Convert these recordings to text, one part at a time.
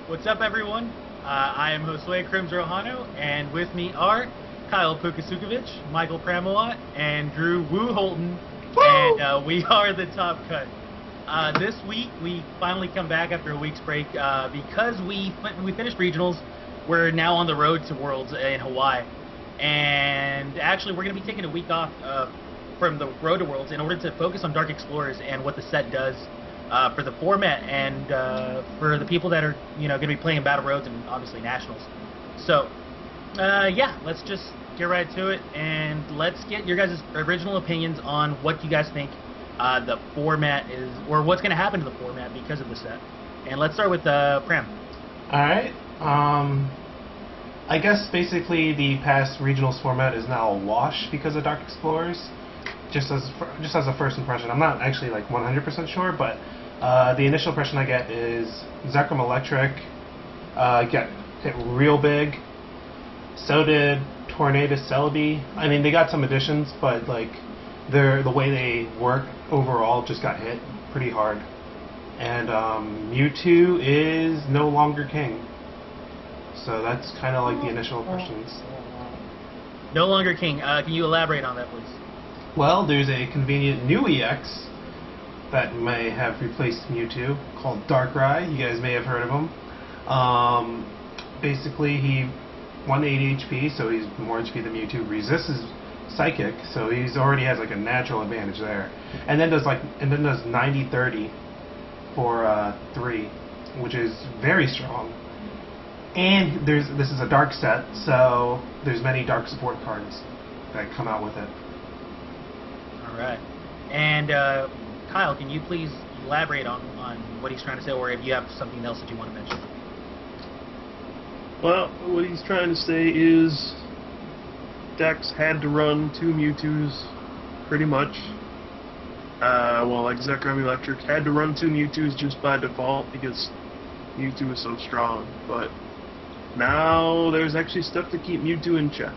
What's up, everyone? I am Josue Crim, and with me are Kyle Pooka, Michael Pramawat, and Drew Woo Holton, and we are the Top Cut. This week, we finally come back after a week's break because we finished regionals. We're now on the road to Worlds in Hawaii, and actually, we're going to be taking a week off from the road to Worlds in order to focus on Dark Explorers and what the set does for the format and for the people that are going to be playing Battle Roads and obviously Nationals. So yeah, let's just get right to it and let's get your guys' original opinions on what you guys think the format is, or what's going to happen to the format because of the set. And let's start with Pram. Alright, I guess basically the past regionals format is now a wash because of Dark Explorers. Just as a first impression, I'm not actually like 100% sure, but the initial impression I get is Zekrom Electric got hit real big. So did Tornadus Celebi. I mean, they got some additions, but like the way they work overall just got hit pretty hard. And Mewtwo is no longer king. So that's kind of like the initial impressions. No longer king. Can you elaborate on that, please? Well, there's a convenient new EX that may have replaced Mewtwo called Darkrai. You guys may have heard of him. Basically, he 180 HP, so he's more HP than Mewtwo. Resists Psychic, so he's already has like a natural advantage there. And then does 90-30 for 3, which is very strong. And this is a dark set, so there's many dark support cards that come out with it. All right. And Kyle, can you please elaborate on what he's trying to say, or if you have something else that you want to mention? Well, what he's trying to say is decks had to run 2 Mewtwo's pretty much. Well, like Zekrom Electric had to run 2 Mewtwo's just by default because Mewtwo is so strong, but now there's actually stuff to keep Mewtwo in check.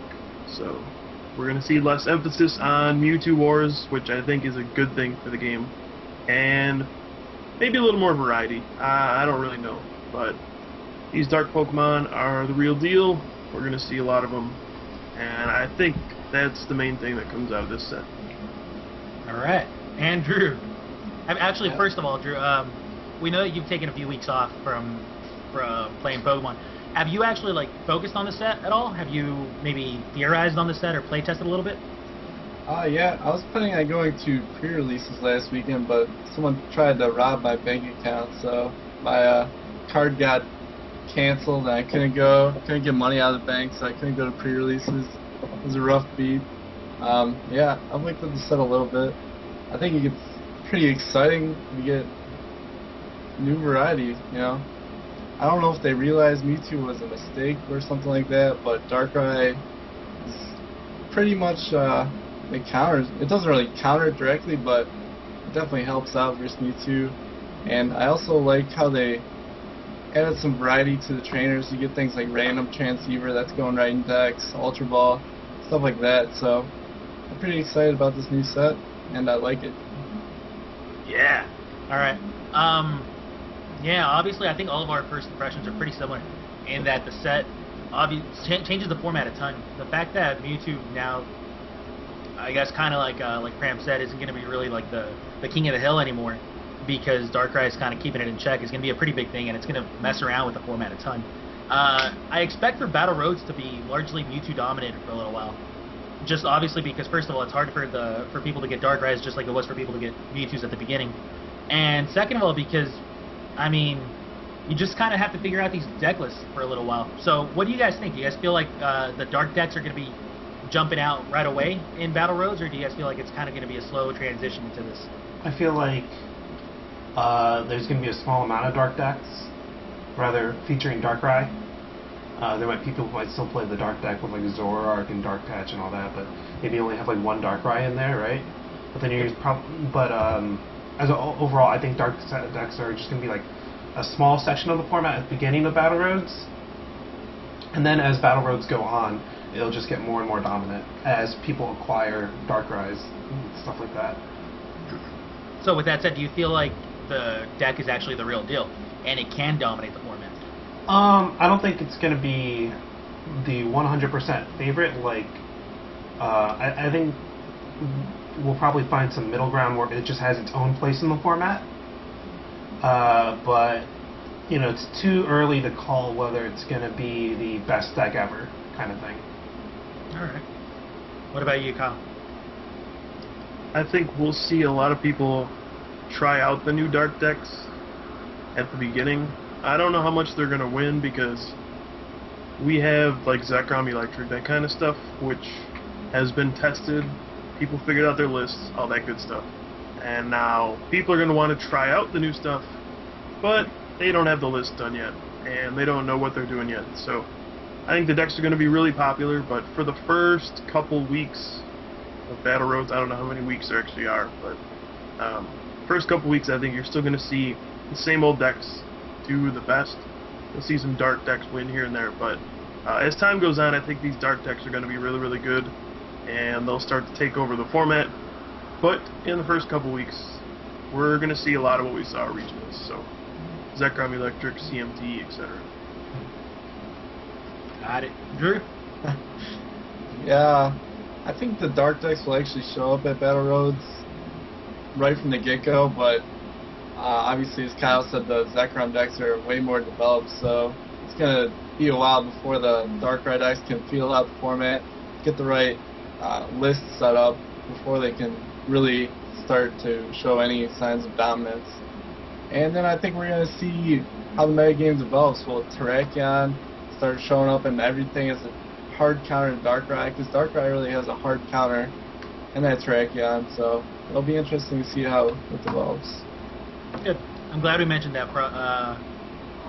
So we're going to see less emphasis on Mewtwo Wars, which I think is a good thing for the game. And maybe a little more variety. I don't really know. But these dark Pokemon are the real deal. We're going to see a lot of them. And I think that's the main thing that comes out of this set. Alright. And Drew. Actually, first of all, Drew, we know that you've taken a few weeks off from playing Pokemon. Have you actually focused on the set at all? Have you maybe theorized on the set or play tested a little bit? Yeah, I was planning on going to pre-releases last weekend, but someone tried to rob my bank account, so my card got canceled and I couldn't get money out of the bank, so I couldn't go to pre-releases. It was a rough beat. Yeah, I've looked at the set a little bit. I think it gets pretty exciting. We get new variety, I don't know if they realized Mewtwo was a mistake or something like that, but Darkrai is pretty much, it counters. It doesn't really counter it directly, but it definitely helps out versus Mewtwo. And I also like how they added some variety to the trainers. You get things like Random Transceiver that's going right in decks, Ultra Ball, stuff like that. So I'm pretty excited about this new set, and I like it. Yeah. All right. Yeah, obviously, I think all of our first impressions are pretty similar in that the set changes the format a ton. The fact that Mewtwo now, I guess, kind of like Pram said, isn't going to be really like the king of the hill anymore because Darkrai is kind of keeping it in check is going to be a pretty big thing, and it's going to mess around with the format a ton. I expect for Battle Roads to be largely Mewtwo dominated for a little while. Just obviously because, first of all, it's hard for people to get Darkrai's just like it was for people to get Mewtwo's at the beginning. And second of all, because I mean, you just kind of have to figure out these deck lists for a little while. So what do you guys think? Do you guys feel like the dark decks are going to be jumping out right away in Battle Roads, or do you guys feel like it's kind of going to be a slow transition to this? I feel like there's going to be a small amount of dark decks, rather featuring Darkrai. People might still play the dark deck with like Zoroark and Dark Patch and all that, but maybe only have like one Darkrai in there, right? But then overall, I think dark decks are just going to be like a small section of the format at the beginning of Battle Roads, and then as Battle Roads go on, it'll just get more and more dominant as people acquire Darkrai's and stuff like that. So with that said, do you feel like the deck is actually the real deal, and it can dominate the format? I don't think it's going to be the 100% favorite. Like, I think we'll probably find some middle ground where it just has its own place in the format. But, you know, it's too early to call whether it's going to be the best deck ever kind of thing. All right. What about you, Kyle? I think we'll see a lot of people try out the new dark decks at the beginning. I don't know how much they're going to win because we have like Zekrom Electric, that kind of stuff, which has been tested. People figured out their lists, all that good stuff. And now people are going to want to try out the new stuff, but they don't have the list done yet, and they don't know what they're doing yet. So I think the decks are going to be really popular, but for the first couple weeks of Battle Roads, I don't know how many weeks there actually are, but first couple weeks I think you're still going to see the same old decks do the best. You'll see some dark decks win here and there, but as time goes on, I think these dark decks are going to be really, really good, and they'll start to take over the format. But in the first couple weeks, we're going to see a lot of what we saw at regionals, so Zekrom Electric, CMT, etc. Got it. Drew? Yeah, I think the dark decks will actually show up at Battle Roads right from the get-go, but obviously, as Kyle said, the Zekrom decks are way more developed, so it's going to be a while before the Darkrai decks can feel out the format, get the right list set up before they can really start to show any signs of dominance. And then I think we're going to see how the metagame develops. Will Terrakion start showing up and everything as a hard counter to Darkrai? Because Darkrai really has a hard counter, and that's Terrakion, so it'll be interesting to see how it develops. Good. I'm glad we mentioned that,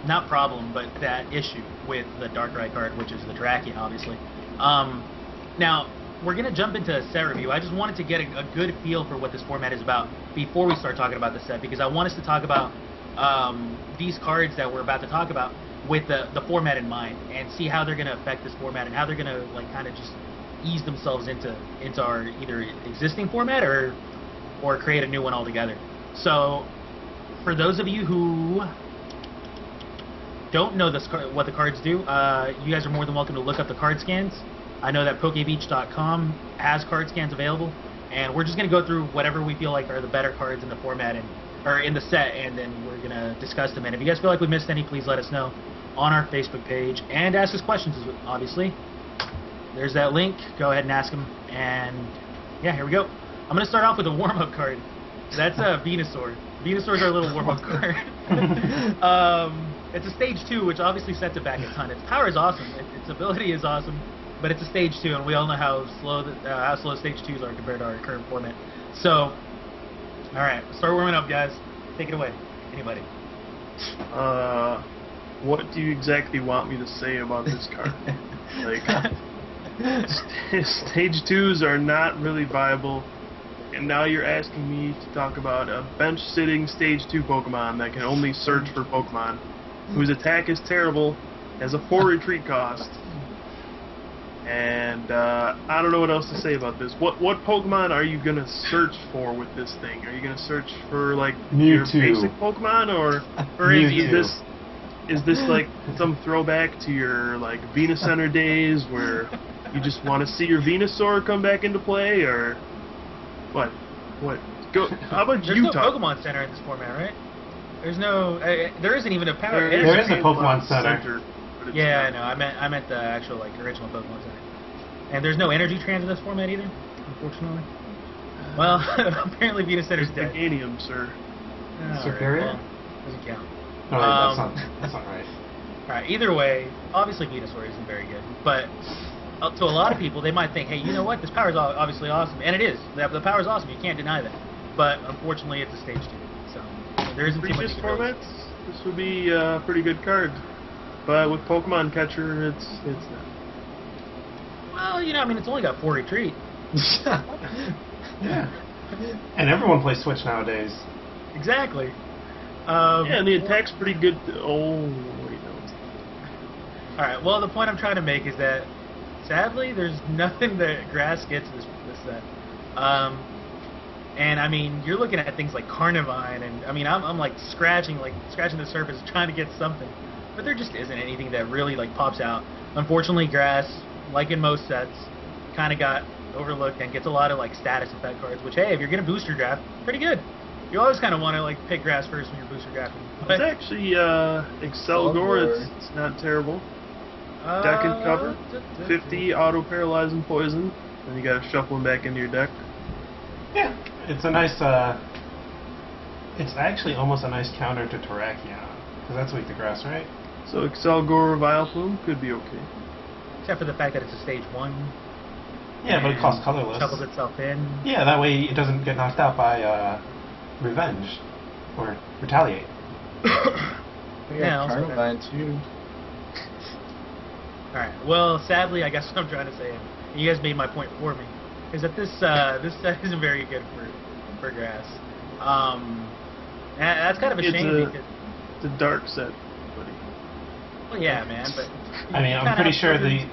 not problem, but that issue with the Darkrai card, which is the Terrakion, obviously. Now, we're going to jump into a set review. I just wanted to get a good feel for what this format is about before we start talking about the set, because I want us to talk about these cards that we're about to talk about with the format in mind, and see how they're going to affect this format and how they're going to like kind of just ease themselves into our either existing format or create a new one altogether. So, for those of you who don't know what the cards do, you guys are more than welcome to look up the card scans. I know that Pokebeach.com has card scans available, and we're just going to go through whatever we feel like are the better cards in the format or in the set, and then we're going to discuss them. And if you guys feel like we missed any, please let us know on our Facebook page and ask us questions, obviously. There's that link. Go ahead and ask them. And yeah, here we go. I'm going to start off with a warm-up card. That's a Venusaur. Venusaur's our little warm-up card. It's a stage 2, which obviously sets it back a ton. Its power is awesome. Its ability is awesome. But it's a stage 2, and we all know how slow stage 2s are compared to our current format. So, alright, start warming up, guys. Take it away. Anybody? What do you exactly want me to say about this card? Like, stage 2s are not really viable, and now you're asking me to talk about a bench-sitting stage 2 Pokemon that can only search for Pokemon, whose attack is terrible, has a 4 retreat cost. And I don't know what else to say about this. What Pokemon are you gonna search for with this thing? Are you gonna search for like your basic Pokemon, or is this like some throwback to your like Venusaur days where you just want to see your Venusaur come back into play, or what? What? Go. How about There's you no talk? Pokemon Center in this format, right? There's no. There isn't even a power. There is a Pokemon Center. Yeah, I know. I meant the actual like original Pokemon Center. And there's no energy trans in this format either, unfortunately. Well, apparently Venus Center's dead. Meganium, sir. Superior? Right, well, doesn't count. No, that's not right. Alright, either way, obviously Venusaur isn't very good. But to a lot of people, they might think, hey, you know what? This power is obviously awesome. And it is. The power is awesome. You can't deny that. But unfortunately, it's a stage 2. So there isn't too much previous formats, this would be a pretty good card. But with Pokemon Catcher, it's not. Well, you know, I mean, it's only got 4 retreat. Yeah. And everyone plays Switch nowadays. Exactly. Yeah, and the attack's pretty good. Oh, wait, no. Alright, well, the point I'm trying to make is that, sadly, there's nothing that Grass gets this set. And, I mean, you're looking at things like Carnivine, and, I mean, I'm like, scratching the surface, trying to get something. but there just isn't anything that really like pops out. Unfortunately, grass, like in most sets, kind of got overlooked and gets a lot of like status effect cards. Which, hey, if you're gonna booster draft, pretty good. You always kind of want to like pick grass first when you're booster drafting. It's actually Excelgor. It's not terrible. Deck and cover, 50 auto paralyze and poison, and you got to shuffle them back into your deck. Yeah, it's a nice. It's actually almost a nice counter to Terrakion, because that's weak to grass, right? So Excelgor Vileplume could be okay. Except for the fact that it's a stage 1. Yeah, but it costs colorless. Shuffles itself in. Yeah, that way it doesn't get knocked out by Revenge or Retaliate. Yeah, Carnivine too. Alright, well, sadly, I guess what I'm trying to say, and you guys made my point for me, is that this set isn't very good for grass. That's kind of a shame because it's a dark set, buddy. Well, yeah, man, but I mean, I'm pretty sure the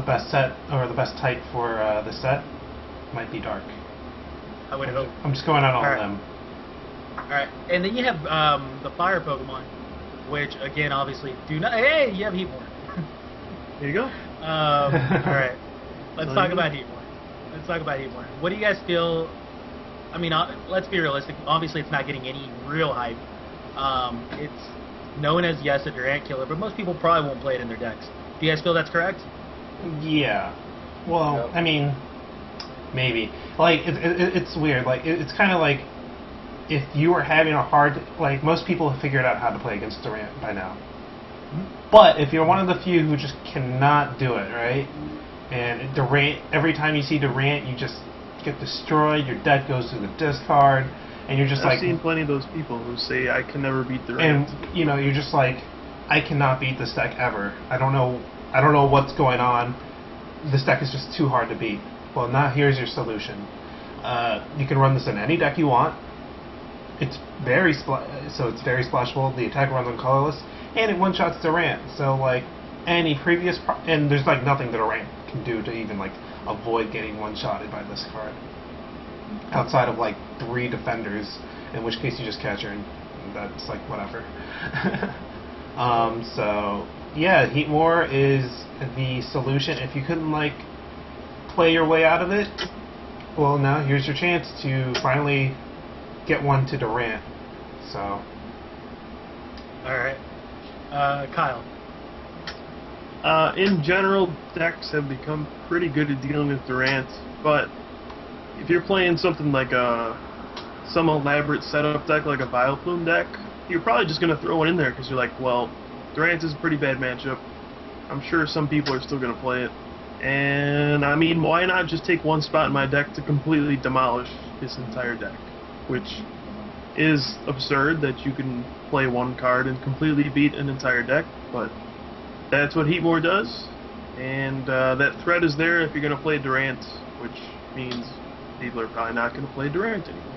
best set or the best type for the set might be dark. I would hope. I'm just going out on them. Alright, and then you have the fire Pokemon, which again, obviously, do not. Hey, you have Heatmor. Here you go. Alright, let's talk about Heatmor. What do you guys feel? I mean, let's be realistic. Obviously, it's not getting any real hype. It's known as, yes, a Durant killer, but most people probably won't play it in their decks. Do you guys feel that's correct? Yeah. Well, I mean, maybe. Like, it's weird. Like, it's kind of like if you were having a hard... Like, most people have figured out how to play against Durant by now. But if you're one of the few who just cannot do it, right? And Durant, every time you see Durant, you just get destroyed, your deck goes to the discard, and you're just I've seen plenty of those people who say, I can never beat Durant. And, you know, you're just like, I cannot beat this deck ever. I don't know what's going on. This deck is just too hard to beat. Well, now here's your solution. You can run this in any deck you want. It's very splashable. The attack runs on colorless, and it one-shots Durant. So, like, any previous... and there's, like, nothing that Durant can do to even, like, avoid getting one-shotted by this card. Outside of, like, 3 defenders, in which case you just catch her, and that's, like, whatever. So, yeah, Heatmor is the solution. If you couldn't, like, play your way out of it, well, now here's your chance to finally get one to Durant. So... Alright. Kyle. In general, decks have become pretty good at dealing with Durant, but if you're playing something like some elaborate setup deck, like a Vileplume deck, you're probably just going to throw it in there because you're like, well, Durant is a pretty bad matchup. I'm sure some people are still going to play it. And, I mean, why not just take one spot in my deck to completely demolish this entire deck? Which is absurd that you can play one card and completely beat an entire deck, but that's what Heatmor does. And that threat is there if you're going to play Durant, which means people are probably not going to play Durant anymore.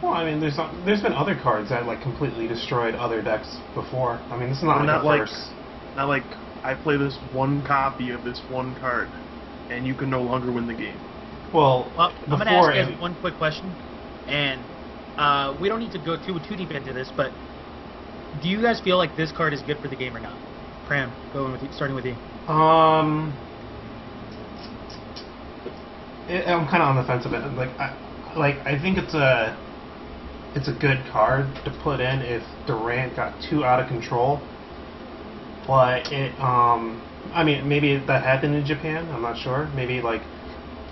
Well, I mean, there's been other cards that like completely destroyed other decks before. I mean, this is not like first. Not like I play this one copy of this one card, and you can no longer win the game. Well, I'm going to ask you guys one quick question, and we don't need to go too deep into this, but do you guys feel like this card is good for the game or not? Pram, starting with you. I'm kind of on the fence of it. I think it's a good card to put in if Durant got too out of control. But I mean, maybe that happened in Japan. I'm not sure. Maybe like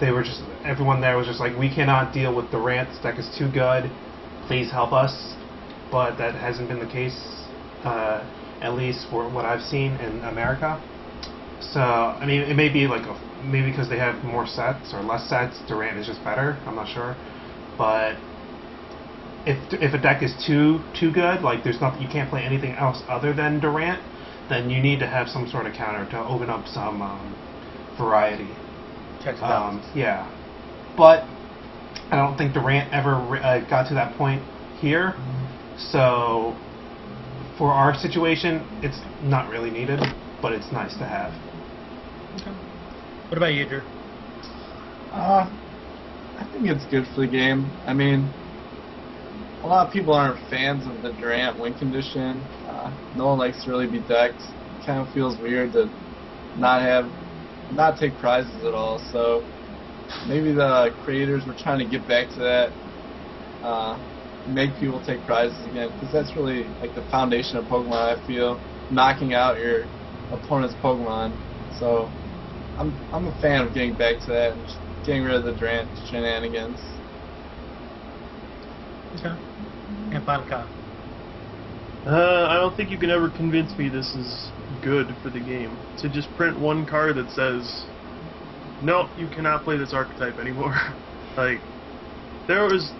everyone there was just like, we cannot deal with Durant. This deck is too good. Please help us. But that hasn't been the case, at least for what I've seen in America. So I mean, it may be like maybe because they have more sets or less sets, Durant is just better. I'm not sure, but if a deck is too good, like there's nothing, you can't play anything else other than Durant, then you need to have some sort of counter to open up some variety. Checks and balances. Yeah, but I don't think Durant ever got to that point here. So for our situation, it's not really needed, but it's nice to have. Okay. What about you, Drew? I think it's good for the game. I mean, a lot of people aren't fans of the Durant win condition. No one likes to really be decked. It kind of feels weird to not take prizes at all. So maybe the creators were trying to get back to that, make people take prizes again, because that's really like the foundation of Pokemon. I feel knocking out your opponent's Pokemon. So I'm a fan of getting back to that and just getting rid of the Durant shenanigans. Okay. And final comment. I don't think you can ever convince me this is good for the game. To just print one card that says, no, you cannot play this archetype anymore. Like, there's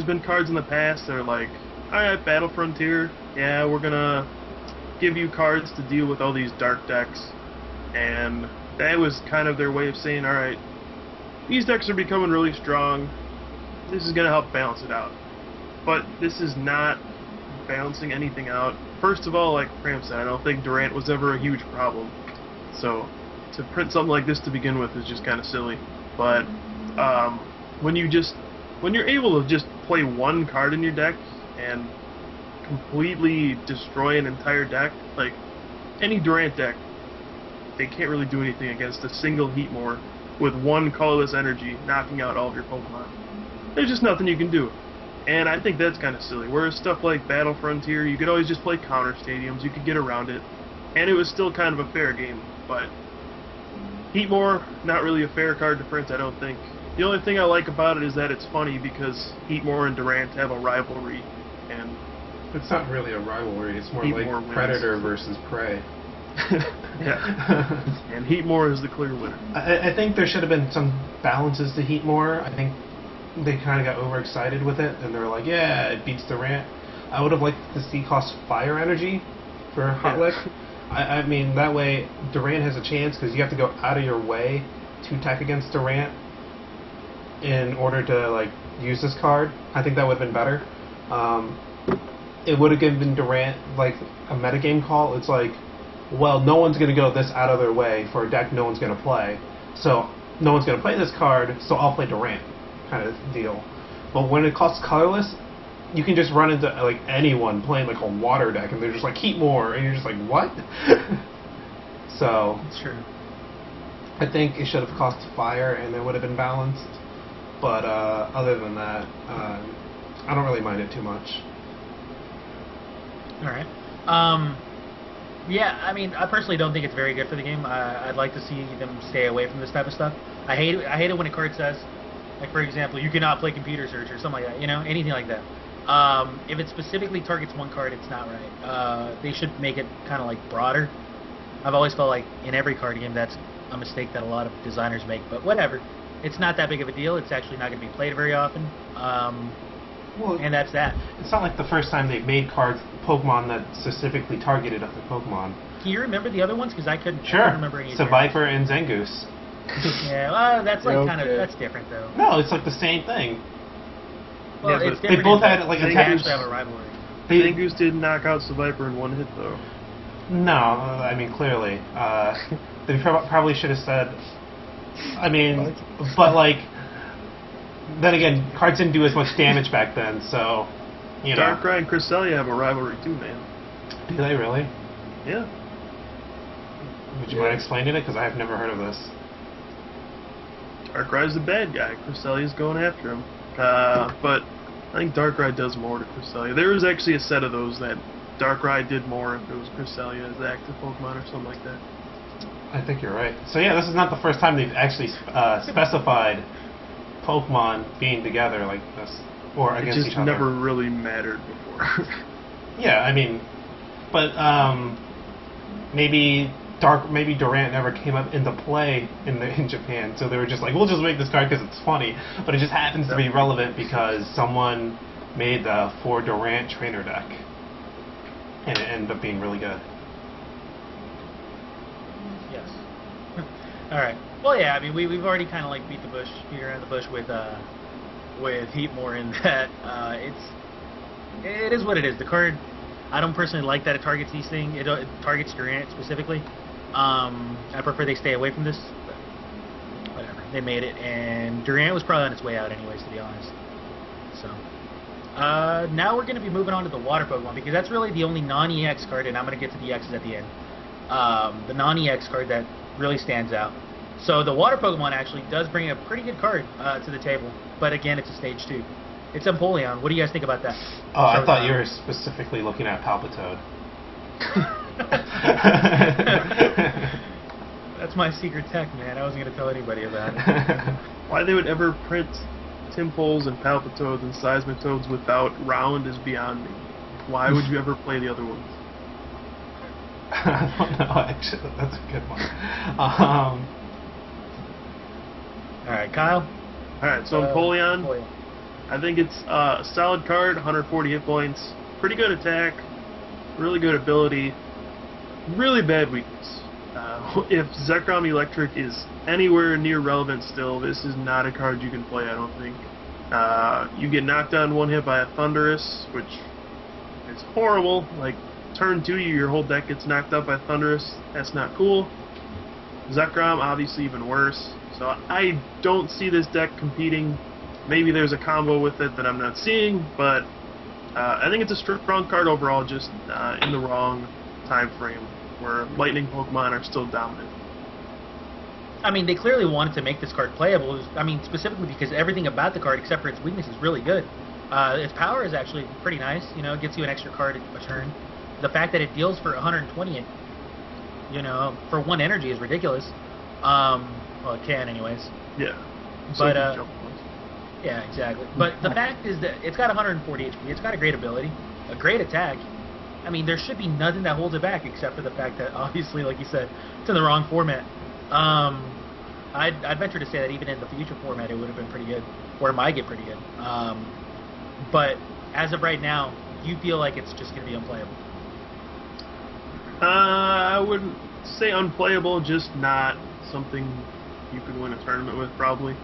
been cards in the past that are like, alright, Battle Frontier, yeah, we're gonna give you cards to deal with all these dark decks. And that was kind of their way of saying, alright, these decks are becoming really strong, this is gonna help balance it out. But this is not balancing anything out. First of all, like Pram said, I don't think Durant was ever a huge problem. So to print something like this to begin with is just kind of silly. But when you're able to just play one card in your deck and completely destroy an entire deck, like any Durant deck, they can't really do anything against a single Heatmore with one colorless energy knocking out all of your Pokemon. There's just nothing you can do. And I think that's kind of silly. Whereas stuff like Battle Frontier, you could always just play counter stadiums, you could get around it, and it was still kind of a fair game. But Heatmore, not really a fair card to print, I don't think. The only thing I like about it is that it's funny because Heatmore and Durant have a rivalry, and it's not really a rivalry. It's more Heatmore like wins. Predator versus Prey. Yeah. And Heatmore is the clear winner. I think there should have been some balances to Heatmore. I think they kind of got overexcited with it, and they were like, yeah, it beats Durant. I would have liked to see cost fire energy for Hot Lick. I mean, that way Durant has a chance, because you have to go out of your way to attack against Durant in order to like use this card. I think that would have been better. It would have given Durant like a metagame call. It's like, well, no one's going to go this out of their way for a deck no one's going to play, so no one's going to play this card, so I'll play Durant, kind of deal. But when it costs colorless, you can just run into like anyone playing like a water deck, and they're just like Heatmore, and you're just like, what? So That's true. I think it should have cost fire, and it would have been balanced. But other than that, I don't really mind it too much. All right. Yeah, I mean, I personally don't think it's very good for the game. I'd like to see them stay away from this type of stuff. I hate it when a card says, like, for example, you cannot play Computer Search or something like that, you know, anything like that. If it specifically targets one card, it's not right. They should make it kind of like broader. I've always felt like in every card game that's a mistake that a lot of designers make, but whatever. It's not that big of a deal. It's actually not going to be played very often. Well, and that's that. It's not like the first time they made cards, Pokemon that specifically targeted other Pokemon. Can you remember the other ones? Because I couldn't remember any of them. Viper and Zangoose. Yeah, well, that's like Okay. kind of, that's different though. No, it's like the same thing. Well, Yeah, it's but they different. both had like they attack. actually have a rivalry. Zangoose did knock out Survivor in one hit, though. No, I mean clearly. They probably should have said. I mean, but like, then again, cards didn't do as much damage back then, so you know. Darkrai and Cresselia have a rivalry too, man. Do they really? Yeah. Would you mind explaining it? Because I have never heard of this. Darkrai's the bad guy. Cresselia's going after him. But I think Darkrai does more to Cresselia. There was actually a set of those that Darkrai did more if it was Cresselia as active Pokemon or something like that. I think you're right. So yeah, this is not the first time they've actually specified Pokemon being together like this, or against It each just other. never really mattered before. Yeah, I mean, but maybe Durant never came up into play in Japan, so they were just like, we'll just make this card because it's funny, but it just happens to be relevant because someone made the for Durant trainer deck, and it ended up being really good. Yes. All right. Well, yeah. I mean, we've already kind of like beat around the bush with Heatmore in that it is what it is. The card, I don't personally like that it targets these things. It targets Durant specifically. I prefer they stay away from this. But whatever. They made it, and Durant was probably on its way out anyways, to be honest. So Now we're going to be moving on to the water Pokemon, because that's really the only non-EX card, and I'm going to get to the X's at the end. The non-EX card that really stands out. So the water Pokemon actually does bring a pretty good card to the table, but again, it's a stage 2. It's Empoleon. What do you guys think about that? Oh, I thought you were specifically looking at Palpitoad. That's my secret tech, man. I wasn't going to tell anybody about it. Why they would ever print Timpoles and Palpitoads and Seismitoads without Round is beyond me. Why would you ever play the other ones? I don't know, actually. That's a good one. Alright, Kyle? Alright, so Empoleon. I think it's a solid card, 140 hit points, pretty good attack, really good ability, really bad weakness. If Zekrom Electric is anywhere near relevant still, this is not a card you can play, I don't think. You get knocked down one hit by a Thundurus, which is horrible. Like, turn 2, your whole deck gets knocked out by Thundurus. That's not cool. Zekrom, obviously even worse. So I don't see this deck competing. Maybe there's a combo with it that I'm not seeing, but I think it's a strong card overall, just in the wrong time frame, where Lightning Pokemon are still dominant. I mean, they clearly wanted to make this card playable. I mean, specifically because everything about the card, except for its weakness, is really good. Its power is actually pretty nice. You know, it gets you an extra card a turn. The fact that it deals for 120, you know, for 1 energy is ridiculous. Well, it can, anyways. Yeah. But yeah, exactly. But the fact is that it's got 140 HP. It's got a great ability, a great attack. I mean, there should be nothing that holds it back except for the fact that, obviously, like you said, it's in the wrong format. I'd venture to say that even in the future format, it would have been pretty good, or it might get pretty good. But as of right now, you feel like it's just going to be unplayable. I wouldn't say unplayable, just not something you could win a tournament with, probably.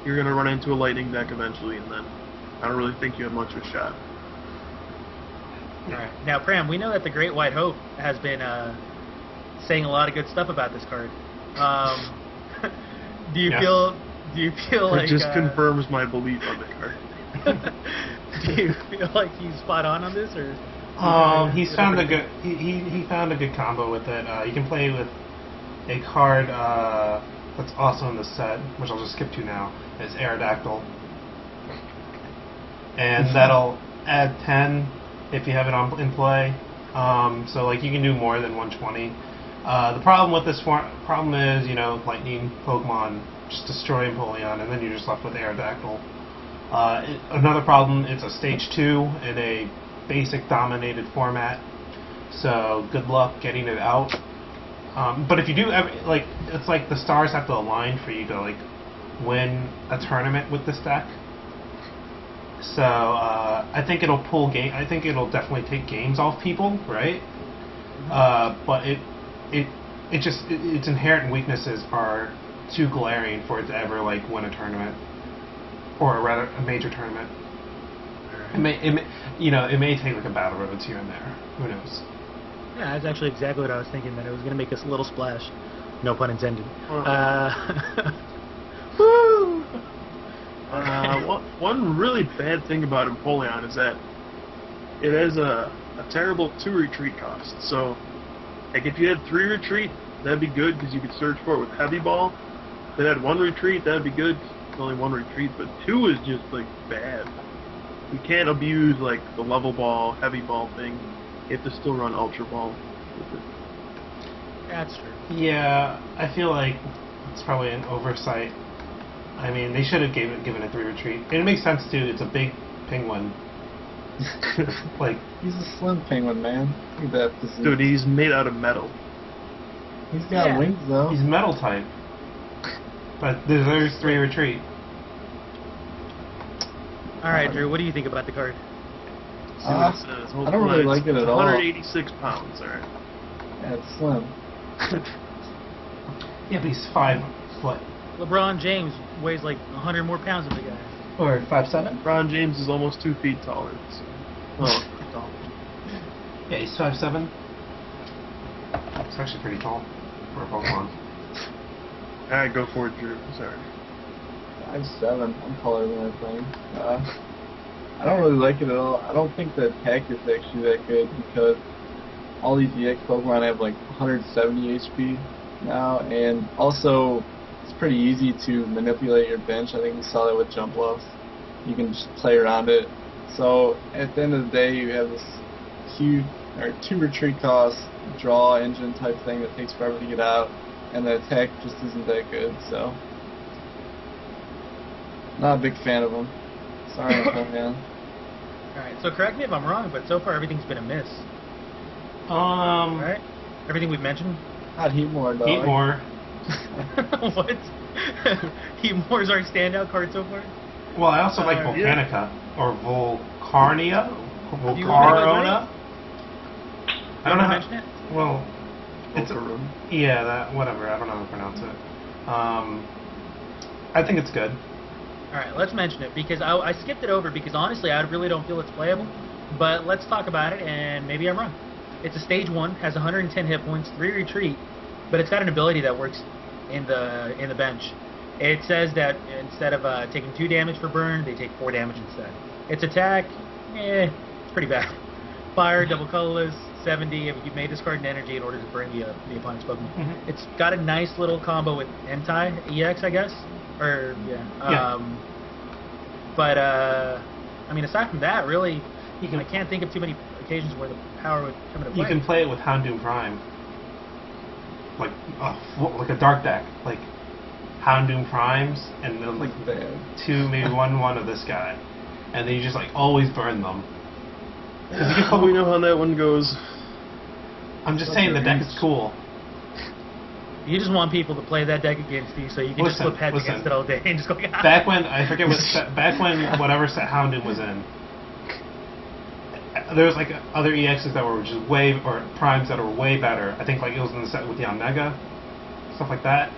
You're going to run into a Lightning deck eventually, and then I don't really think you have much of a shot. Alright. Now, Pram, we know that the Great White Hope has been saying a lot of good stuff about this card. Do you feel like... It just confirms my belief on the card. Do you feel like he's spot on this, or... He's found a good he found a good combo with it. You can play with a card that's also in the set, which I'll just skip to now. Is Aerodactyl, and that'll add 10 if you have it in play. So like you can do more than 120. The problem with this problem is, you know, Lightning Pokemon just destroy Empoleon, and then you're just left with Aerodactyl. Another problem, it's a stage 2 in a basic dominated format, so good luck getting it out. But if you do, like, it's like the stars have to align for you to like win a tournament with this deck. So I think it'll pull game. I think it'll definitely take games off people, right? But its inherent weaknesses are too glaring for it to ever like win a tournament, or rather a major tournament. It may take like a battle roads here and there. Who knows? Yeah, that's actually exactly what I was thinking, that it was going to make us a little splash. No pun intended. Woo! One really bad thing about Empoleon is that it has a terrible 2 retreat cost. So, like, if you had 3 retreat, that'd be good because you could search for it with Heavy Ball. If it had 1 retreat, that'd be good. It's only 1 retreat, but 2 is just like bad. You can't abuse like the Level Ball, Heavy Ball thing. You have to still run Ultra Ball with it. That's true. Yeah, I feel like it's probably an oversight. I mean, they should have given it 3 retreat. And it makes sense too. It's a big penguin. Like, he's a slim penguin, man. Look at that disease. Dude, he's made out of metal. He's got wings though. He's metal type, but there's 3 retreat. All right, Drew. What do you think about the card? See what it says. I don't really like it at all. 186 pounds, alright. Yeah, it's slim. Yeah, but he's 5 foot. LeBron James weighs like 100 more pounds than the guy. Or 5'7". LeBron James is almost 2 feet taller. So. Oh, tall. Yeah, he's 5'7". It's actually pretty tall for a Pokemon. Alright, go for it, Drew. Sorry. 5'7". I'm taller than I think. I don't really like it at all. I don't think the attack is actually that good because all these EX Pokemon have like 170 HP now, and also it's pretty easy to manipulate your bench. I think we saw that with Jumpluff. You can just play around it. So at the end of the day, you have this huge, or 2 retreat cost, draw engine type thing that takes forever to get out, and the attack just isn't that good. So not a big fan of them. Sorry, man. Alright, so correct me if I'm wrong, but so far everything's been a miss. Right? Everything we've mentioned? Not Heatmore, dog. Heatmore. What? Heatmore's our standout card so far? Well, I also like Volcanica, or Volcarnia? Volcarona? I don't know how to mention it. Well, it's yeah, that, whatever, I don't know how to pronounce it. I think it's good. Alright, let's mention it, because I skipped it over, because honestly I really don't feel it's playable, but let's talk about it, and maybe I'm wrong. It's a stage 1, has 110 hit points, 3 retreat, but it's got an ability that works in the bench. It says that instead of taking 2 damage for burn, they take 4 damage instead. Its attack, it's pretty bad. Fire, double colorless, 70 if you may discard an energy in order to burn the opponent's Pokemon. Mm-hmm. It's got a nice little combo with Entei EX, I guess. Or, yeah. But, I mean, aside from that, really, I can't think of too many occasions where the power would come into play. You can play it with Houndoom Prime. Like a dark deck. Like, Houndoom Primes, and then, like, 2, maybe 1 of this guy. And then you just, like, always burn them. We know how that one goes. I'm just saying the deck is cool. You just want people to play that deck against you, so you can just flip heads against it all day and just go. Back when I forget back when whatever set Houndoom was in, there was like other EXs that were just or primes that were way better. I think like it was in the set with the Omega, stuff like that.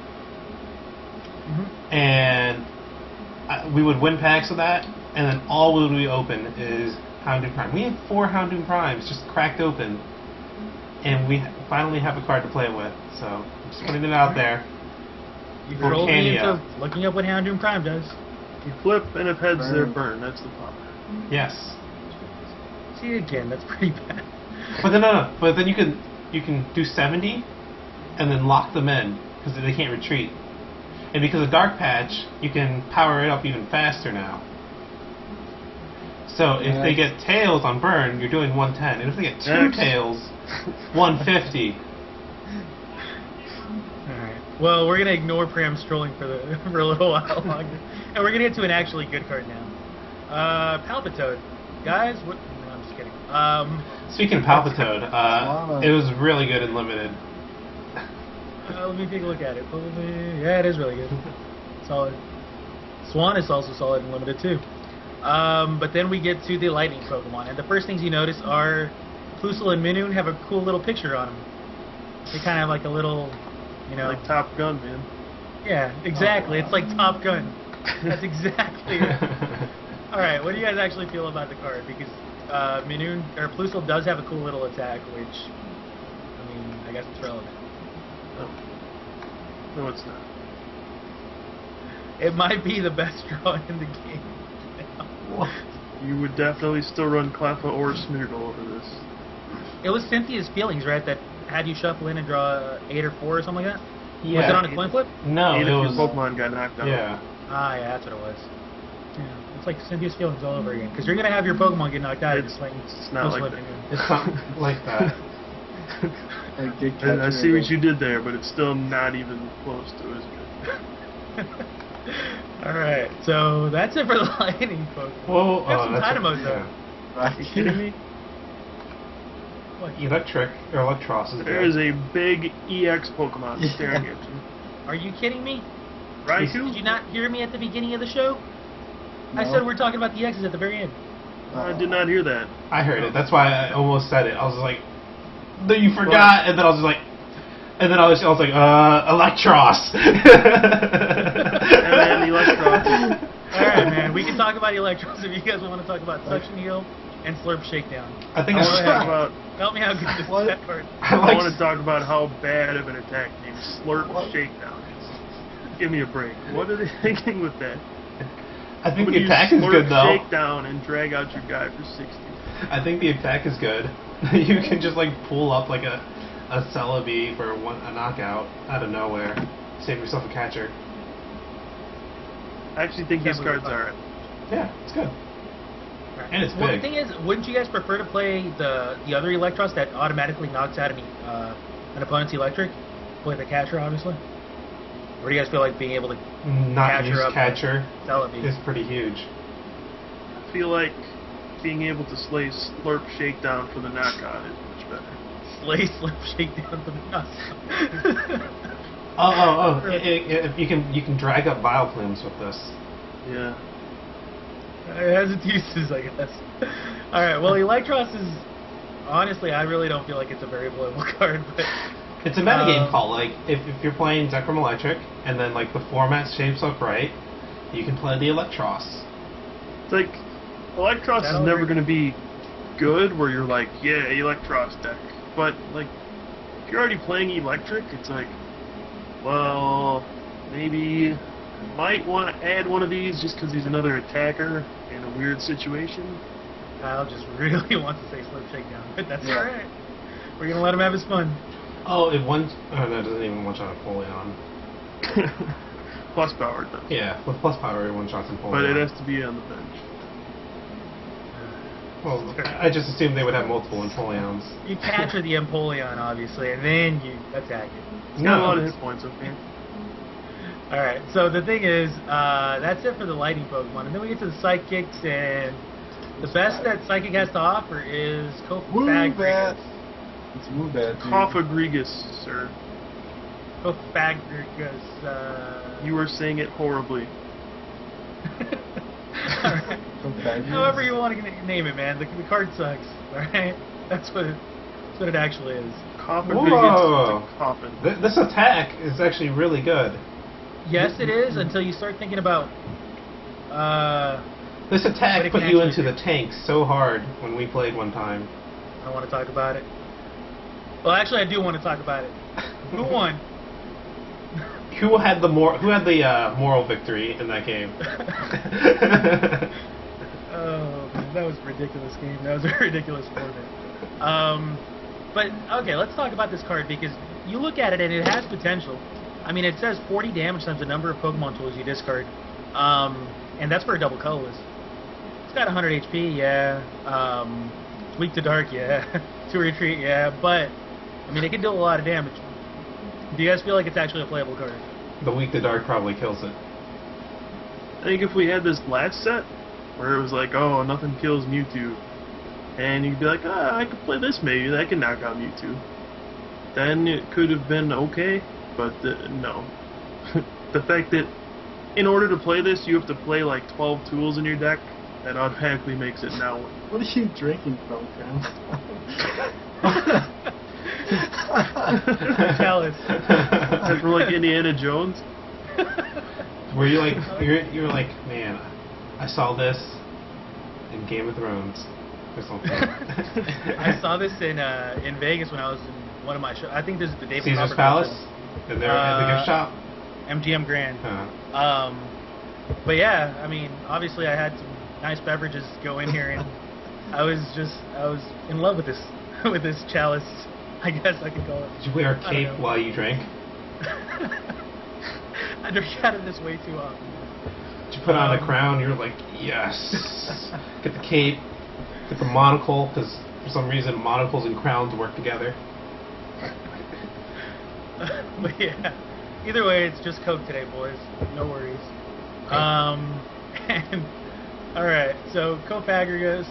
Mm-hmm. And we would win packs of that, and then all we open is Houndoom Prime. We have 4 Houndoom Primes just cracked open, and we finally have a card to play with. So. Just putting it out there. You roll me into looking up what Houndoom Prime does. You flip, and if heads, they're burn. That's the power. Yes. See again, that's pretty bad. But then no. But then you can do 70, and then lock them in because they can't retreat. And because of Dark Patch, you can power it up even faster now. So if they get tails on burn, you're doing 110, and if they get 2 tails, 150. Well, we're gonna ignore Pram strolling for a little while longer, and we're gonna get to an actually good card now. Palpitoad, guys. What? No, I'm just kidding. Speaking of Palpitoad, it was really good in limited. Let me take a look at it. Yeah, it is really good. Solid. Swan is also solid in limited too. But then we get to the lightning Pokemon, and the first things you notice are Plusle and Minoon have a cool little picture on them. They kind of have like a little. You know, like Top Gun, man. Yeah, exactly. It's like Top Gun. That's exactly it. Alright, what do you guys actually feel about the card? Because Minoon, or Plusle does have a cool little attack, which, I mean, I guess it's relevant. No, it's not. It might be the best draw in the game. You would definitely still run Cleffa or Smeargle over this. It was Cynthia's feelings, right? That had you shuffle in and draw 8 or 4 or something like that? Yeah. Was it on a coin flip? No, it was... your Pokemon got knocked out. Yeah. Ah, yeah, that's what it was. Yeah, it's like Cynthia's feelings all over again. Because you're going to have your Pokemon get knocked out. It's not like that. It's not like that. I see what you did there, but it's still not even close to as good. Alright, so that's it for the lightning Pokemon. Well, we have some Dynamos though. Are you kidding me? What? Electros is there is a big EX Pokemon staring at you. Are you kidding me? Raikou? Did you not hear me at the beginning of the show? No. I said we're talking about the X's at the very end. I did not hear that. I heard it. That's why I almost said it. I was like, no, you forgot, and then I was just like, and then I was like, Electros. And then Electros. Alright, man, we can talk about Electros if you guys want to talk about Suction Heal and Slurp Shakedown. I think tell me how good this is that card. I want to talk about how bad of an attack named Slurp Shakedown is. Give me a break. What are they thinking with that? I think But the you attack is slurp good though. Shakedown and drag out your guy for 60. I think the attack is good. You can just like pull up like a Celebi for a knockout out of nowhere. Save yourself a catcher. I actually think these cards are. Yeah, it's good. Right. And it's Well, big. the thing is, wouldn't you guys prefer to play the other Electros that automatically knocks out an opponent's electric? Play the catcher, obviously? Or do you guys feel like being able to Not use up catcher Celebi? is pretty huge. I feel like being able to slay Slurp Shakedown for the knockout is much better. Slay, slip, shakedown for the knockout. If you can drag up Vile Plumes with this. Yeah. It has its uses, I guess. Alright, well, Electros is... Honestly, I really don't feel like it's a very playable card, but... It's a metagame call. Like, if you're playing Zekrom Electric, and then, like, the format shapes up right, you can play the Electros. It's like, Electros is never going to be good where you're like, yeah, Electros deck. But, like, if you're already playing Electric, it's like, well, maybe might want to add one of these just because he's another attacker in a weird situation. Kyle just really wants to say Slip Shakedown, but that's alright. We're going to let him have his fun. Oh, it one... Oh, no, it doesn't even one-shot Napoleon. Plus power does. Yeah, with plus power, it one-shots Napoleon. But it has to be on the bench. Well, I just assumed they would have multiple Napoleons. You capture the Empoleon, obviously, and then you attack it. It's got a lot of hit points up here. Alright, so the thing is, that's it for the lighting Pokemon. And then we get to the Psychics, and the best that Psychic has to offer is Woobat. It's Woobat, dude. Cophagrigus, sir. Cophagrigus, You were saying it horribly. Alright. However you want to name it, man. The card sucks, alright? That's what it actually is. Whoa! Coffin. This attack is actually really good. Yes, it is, until you start thinking about... This attack put you into the tank so hard when we played one time. I don't want to talk about it. Well, actually, I do want to talk about it. Who won? Who had the moral victory in that game? Oh, man, that was a ridiculous game. That was a ridiculous format. But, okay, let's talk about this card, because you look at it and it has potential. I mean, it says 40 damage times the number of Pokemon tools you discard. And that's for a double colorless. It's got 100 HP, yeah. Weak to dark, yeah. 2 retreat, yeah. But, I mean, it can deal a lot of damage. Do you guys feel like it's actually a playable card? The weak to dark probably kills it. I think if we had this last set, where it was like, oh, nothing kills Mewtwo, and you'd be like, ah, I could play this maybe, that can knock out Mewtwo, then it could have been okay, but no. The fact that in order to play this, you have to play like 12 tools in your deck, that automatically makes it now. What are you drinking from, Crim? Chalice. Like from like Indiana Jones. Were you like you were like, man, I saw this in Game of Thrones or something. I saw this in Vegas when I was in one of my shows. I think this is the David Caesar's Copperfield Palace, show. and they're at the gift shop. MGM Grand. Uh-huh. But yeah, I mean, obviously I had some nice beverages go in here, and I was in love with this chalice. I guess I could call it. Did you wear a cape while you drank? I drink out of this way too often. Did you put on a crown? You're like, yes. Get the cape, get the monocle, because for some reason monocles and crowns work together. But yeah, either way, it's just Coke today, boys. No worries. And all right, so Cophagrigus,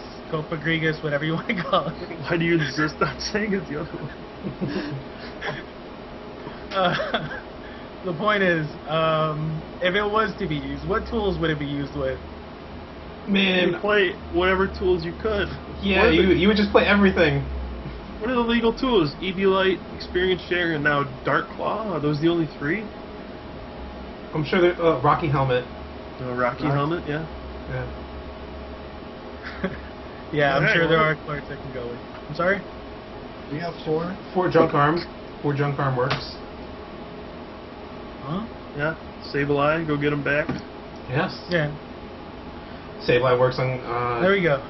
whatever you want to call it. Why do you insist on saying it the other way? The point is, if it was to be used, what tools would it be used with? Man, you play whatever tools you could. Yeah, you would just play everything. What are the legal tools? Eviolite, Experience Share, and now Dark Claw? Are those the only 3? I'm sure there's Rocky Helmet. Rocky Helmet, yeah. Yeah, I'm sure there are cards that can go with. I'm sorry? We have 4. 4 Junk Arm. 4 Junk Arm works. Huh? Yeah. Sableye, go get them back. Yes. Yeah. Sableye works on. There we go.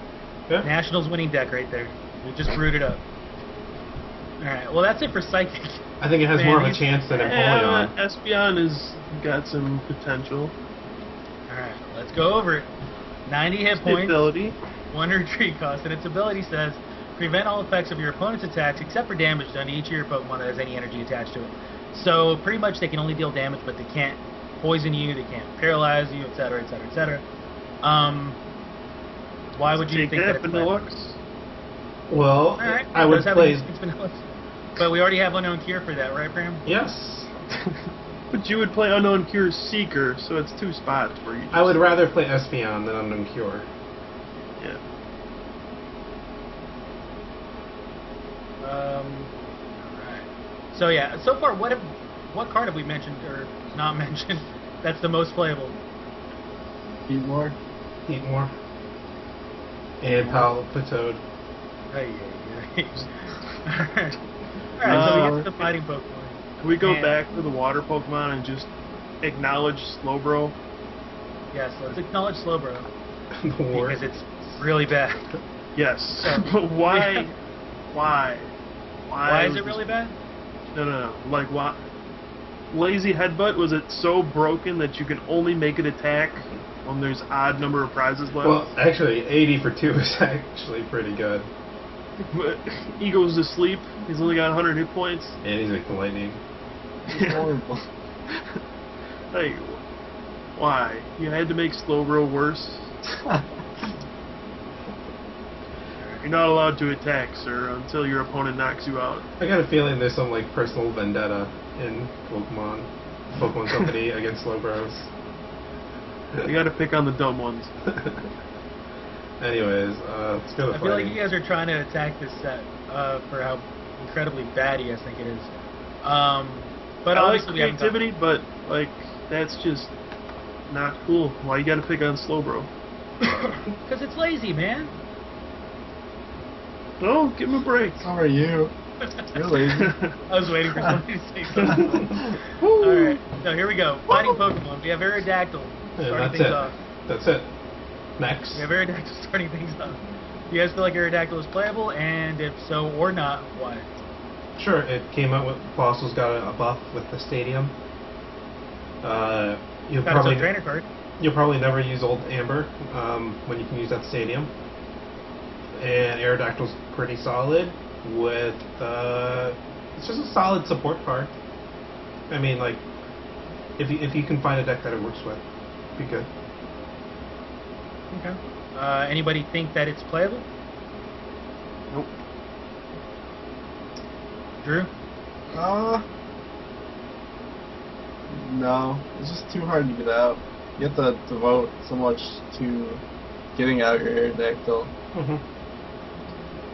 Yeah. Nationals winning deck right there. We just brewed it up. Alright, well that's it for Psychic. I think it has Man, more of a he's- chance than Yeah, Empoleon. Espeon has got some potential. Alright, let's go over it. 90 hit points, Ability. 1 retreat cost, and its ability says, prevent all effects of your opponent's attacks except for damage done to each of your Pokemon that has any energy attached to it. So pretty much they can only deal damage, but they can't poison you, they can't paralyze you, etc., etc., etc. Why would you Take think that, that it's playable? Vanillux? Well, Alright, I would does have play. a distinct vanilla. But we already have Unknown Cure for that, right, Pram? Yes. But you would play Unknown Cure Seeker, so it's 2 spots where you. I would rather play Espeon than Unknown Cure. Yeah. Alright. So yeah, so far what card have we mentioned or not mentioned that's the most playable? Heatmore. Heatmore. And Palpitoad. Hey, Alright. Alright, so we get to the fighting Pokemon. Can we go And- back to the water Pokemon and just acknowledge Slowbro? Yes, let's acknowledge Slowbro The war. because it's really bad. Yes. So, But why? yeah. Why? Why is was it really this- bad? No. Like, why? Lazy Headbutt, was it so broken that you can only make it attack when there's odd number of prizes left? Well, actually, 80 for 2 is actually pretty good. But he goes to sleep. He's only got 100 hit points. And he's like the lightning. It's horrible. Like, why? You had to make Slowbro worse? You're not allowed to attack, sir, until your opponent knocks you out. I got a feeling there's some like personal vendetta in Pokemon Company against Slowbros. You gotta pick on the dumb ones. Anyways, let's go to I feel like fighting. you guys are trying to attack this set for how incredibly bad you guys think it is. But I like obviously we haven't talked- creativity, but, like, that's just not cool. Why you gotta pick on Slowbro? Because it's lazy, man. No, give him a break. So are you. You're lazy. I was waiting for somebody to say something. Alright, so here we go. Fighting Pokemon. We have Aerodactyl Yeah, starting that's things it. off. That's it. Next. We have Aerodactyl starting things off. Do you guys feel like Aerodactyl is playable? And if so or not, why? Sure, it came out with Fossil's got a buff with the stadium. You'll Got its probably own trainer card. you'll probably never use Old Amber when you can use that stadium. And Aerodactyl's pretty solid with it's just a solid support card. I mean, like if you can find a deck that it works with, be good. Okay. Anybody think that it's playable? Nope. Drew? No, it's just too hard to get out. You have to devote so much to getting out your Aerodactyl.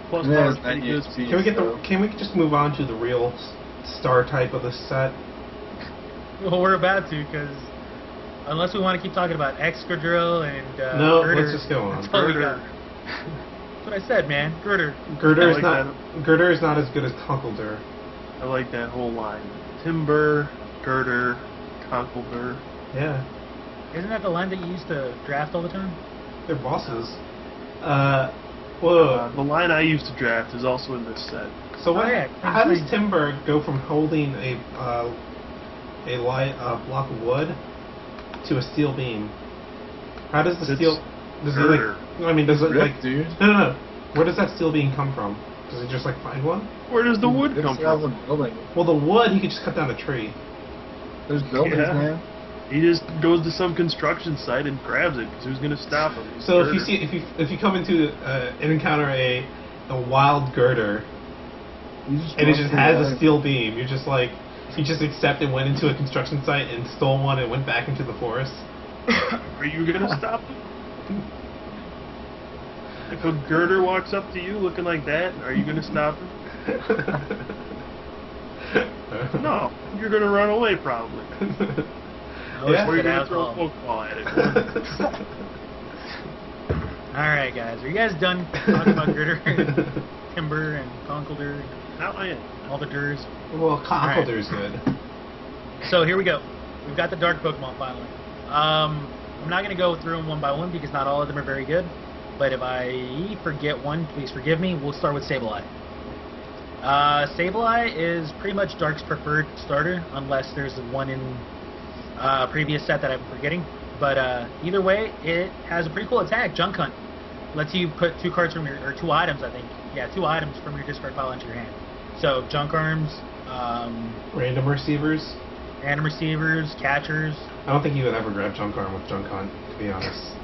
Plus And it has power's pretty 90 good. HP, Can we get so- Can we just move on to the real star type of this set? Well, we're about to, because unless we want to keep talking about Excadrill and No, Girder, let's just go on. that's all we Girder. got. That's what I said, man. Girder. Girder is I like not Girder is not as good as Conkeldurr. I like that whole line. Timber, Girder, Conkeldurr. Yeah, Isn't that the line that you used to draft all the time? they're bosses. Whoa. The line I used to draft is also in this set. So what? Oh, yeah, How does Crim. Timber go from holding a block of wood to a steel beam? How does the It's steel? Does it Girder. like? I mean, does it Rip, like? dude. No. Where does that steel beam come from? Does he just like find one? Where does the wood It's come all from? the building. Well, the wood he could just cut down a tree. There's buildings, Yeah. man. He just goes to some construction site and grabs it, because who's going to stop him? He's So if you Girder. see if you come into and encounter a wild girder You just and it run just through has life. a steel beam, you're just like you just accepted, went into a construction site and stole one and went back into the forest. Are you going to stop him? If a girder walks up to you looking like that, are you going to stop him? No, you're going to run away probably. Yeah. Or you're Good going to throw a alcohol. Pokeball at it. Alright, guys. Are you guys done talking about Girder and Timber and Conkeldurr and Not my end. all the Durs? Well, Conkeldurr's good. So here we go. We've got the Dark Pokemon finally. I'm not going to go through them one by one because not all of them are very good. But if I forget one, please forgive me. We'll start with Sableye. Sableye is pretty much Dark's preferred starter, unless there's one in previous set that I'm forgetting. But either way, it has a pretty cool attack, Junk Hunt. Lets you put 2 cards from your, or 2 items, I think. Yeah, 2 items from your discard pile into your hand. So Junk Arms, random receivers, catchers. I don't think you would ever grab Junk Arm with Junk Hunt, to be honest.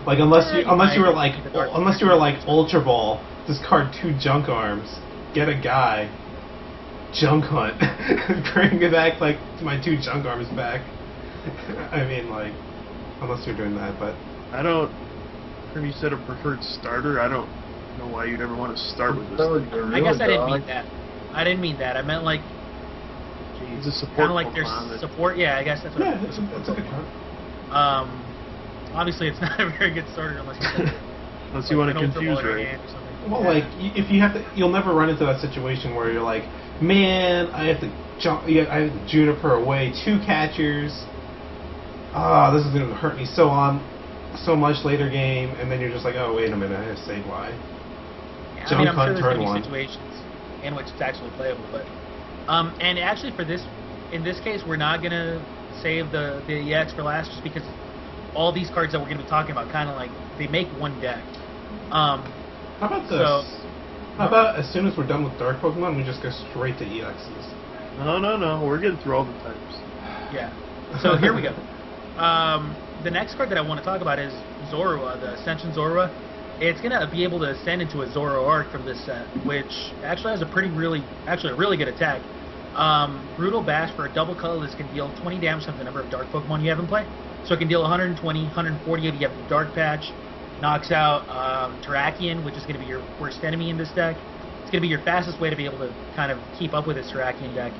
Like unless you were like Ultra Ball, discard 2 Junk Arms, get a guy, Junk Hunt, bring it back like my 2 Junk Arms back. I mean, like, unless you're doing that, but I don't. When you said a preferred starter, I don't know why you'd ever want to start with this. I guess I didn't mean that. I didn't mean that. I meant like, It's a support. kind of like there's support. Yeah, I guess that's what. yeah, it's a good card. Obviously, it's not a very good starter unless Unless you want to confuse right. right. Well, like if you have to, you'll never run into that situation where you're like, man, I have to jump. I have to Juniper away 2 catchers. This is gonna hurt me so much later game, and then you're just like, oh wait a minute, I have Sableye. Yeah, Junk I'm Hunt, sure there's turn gonna 1. be situations in which it's actually playable, but and actually for this, in this case, we're not gonna save the EX for last, just because all these cards that we're gonna be talking about kind of like they make one deck. How about this? How about as soon as we're done with Dark Pokemon, we just go straight to EXs? No. We're getting through all the types. Yeah. So here we go. The next card that I want to talk about is Zorua, the Ascension Zorua. It's going to be able to ascend into a Zoroark from this set, which actually has a really good attack. Brutal Bash for a double colorless can deal 20 damage to the number of Dark Pokemon you have in play. So it can deal 120, 140 if you have the Dark Patch. Knocks out Terrakion, which is going to be your worst enemy in this deck. It's going to be your fastest way to be able to kind of keep up with this Terrakion deck.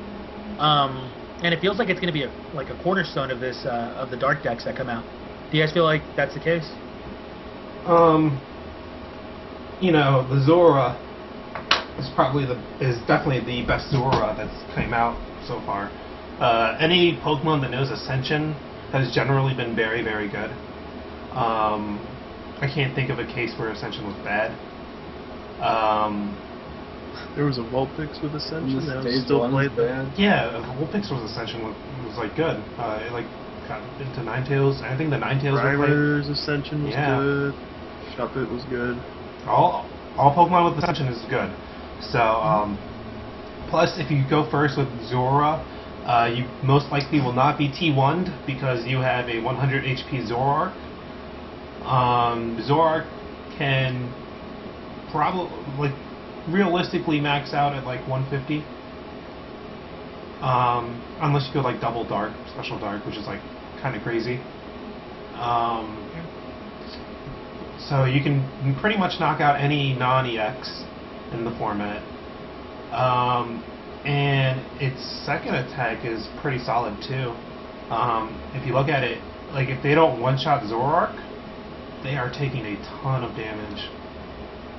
And it feels like it's going to be a cornerstone of this of the Dark decks that come out. Do you guys feel like that's the case? You know, the Zora is definitely the best Zora that's came out so far. Any Pokemon that knows Ascension has generally been very, very good. I can't think of a case where Ascension was bad. There was a Vulpix with Ascension that was Stage still 1's played. bad. Yeah, Vulpix was Ascension was like good. It like got into Ninetales. I think the Ninetales were played. Driver's Ascension was good. Shuppet was good. All Pokemon with Ascension is good. So, plus if you go first with Zora, you most likely will not be T1'd because you have a 100 HP Zoroark. Zoroark can probably, realistically max out at like 150. Unless you go like double dark, special dark, which is like kind of crazy. So you can pretty much knock out any non-EX in the format. And its second attack is pretty solid too. If you look at it, like if they don't one-shot Zoroark, they are taking a ton of damage.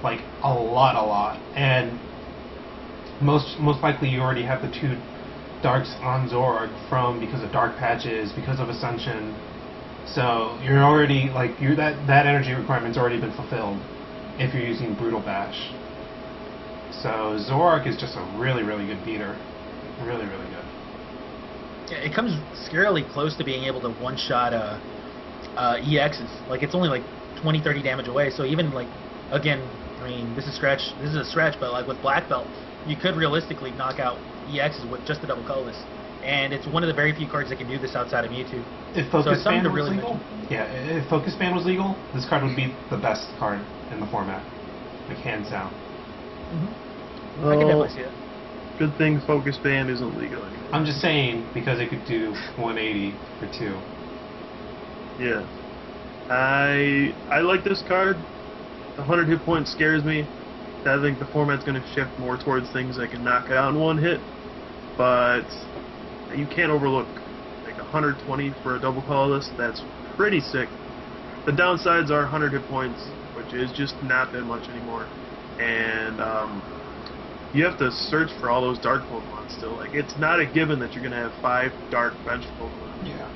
Like a lot. And most likely you already have the 2 darks on Zoroark because of Dark Patches, because of Ascension. So you're already like that energy requirement's already been fulfilled if you're using Brutal Bash. So Zoroark is just a really good beater. Really good. Yeah, it comes scarily close to being able to one-shot EXs. Like it's only like 20-30 damage away. So even like, again, I mean this is a stretch, but like with Black Belt, you could realistically knock out EXs with just a double colorless. And it's one of the very few cards that can do this outside of Mewtwo. If Focus Band was really legal, if Focus Band was legal, this card would be the best card in the format, like hands down. Mm-hmm. I can definitely see it. Good thing Focus Band isn't legal anymore. I'm just saying because it could do 180 for 2. Yeah, I like this card. The 100 hit point scares me. I think the format's going to shift more towards things that can knock it out in 1 hit, but you can't overlook like 120 for a double colorless. That's pretty sick. The downsides are 100 hit points, which is just not that much anymore, and you have to search for all those dark Pokemon still. Like it's not a given that you're gonna have 5 dark bench Pokemon. Yeah.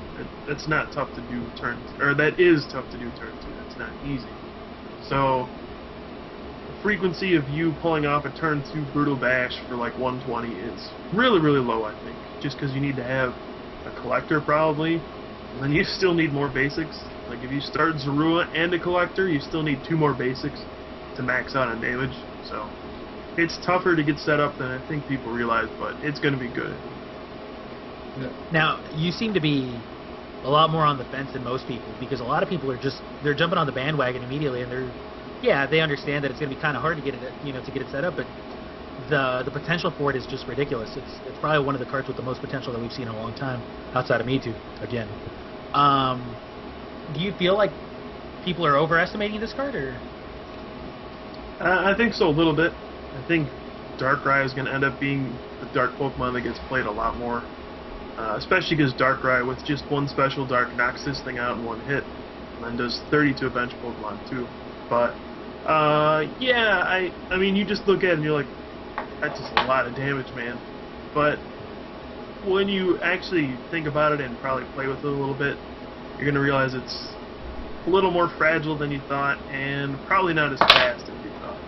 That's not tough to do turn, or that is tough to do turn 2. That's not easy. So the frequency of you pulling off a turn 2 brutal bash for like 120 is really, really low, I think. Just because you need to have a collector probably, and then you still need more basics. Like if you start Zorua and a collector, you still need 2 more basics to max out on damage. So it's tougher to get set up than I think people realize, but it's going to be good. Now, you seem to be a lot more on the fence than most people, because a lot of people are they're jumping on the bandwagon immediately, and they understand that it's going to be kind of hard to get it, to get it set up, but the potential for it is just ridiculous. It's probably one of the cards with the most potential that we've seen in a long time, outside of Mewtwo, again. Do you feel like people are overestimating this card, or? I think so, a little bit. I think Darkrai is going to end up being the dark Pokemon that gets played a lot more. Especially because Darkrai, with just one special dark, knocks this thing out in one hit, and then does 30 to a bench Pokemon too. But yeah, I mean, you just look at it and you're like, that's just a lot of damage, man. But when you actually think about it and probably play with it a little bit, you're gonna realize it's a little more fragile than you thought, and probably not as fast as you thought.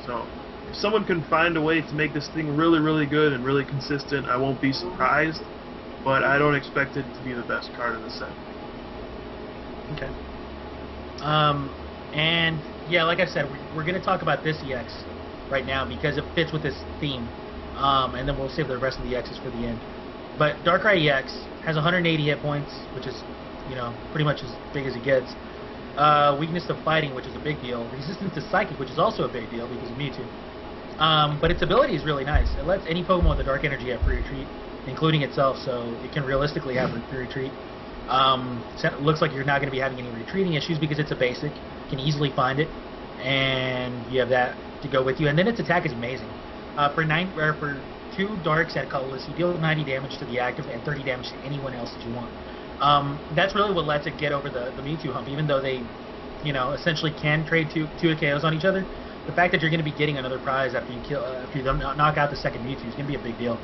So if someone can find a way to make this thing really, really good and really consistent, I won't be surprised. But I don't expect it to be the best card in the set. Okay. And yeah, like I said, we're going to talk about this EX right now because it fits with this theme, and then we'll save the rest of the EXs for the end. But Darkrai EX has 180 hit points, which is, pretty much as big as it gets. Weakness to fighting, which is a big deal. Resistance to psychic, which is also a big deal because of Mewtwo. But its ability is really nice. It lets any Pokemon with a dark energy have free retreat, including itself, so it can realistically have free retreat. So it looks like you're not going to be having any retreating issues because it's a basic. You can easily find it, and you have that to go with you. And then its attack is amazing. For 2 darks at colorless, you deal 90 damage to the active and 30 damage to anyone else that you want. That's really what lets it get over the Mewtwo hump, even though they, essentially can trade two KOs on each other. The fact that you're going to be getting another prize after you knock out the second Mewtwo is going to be a big deal.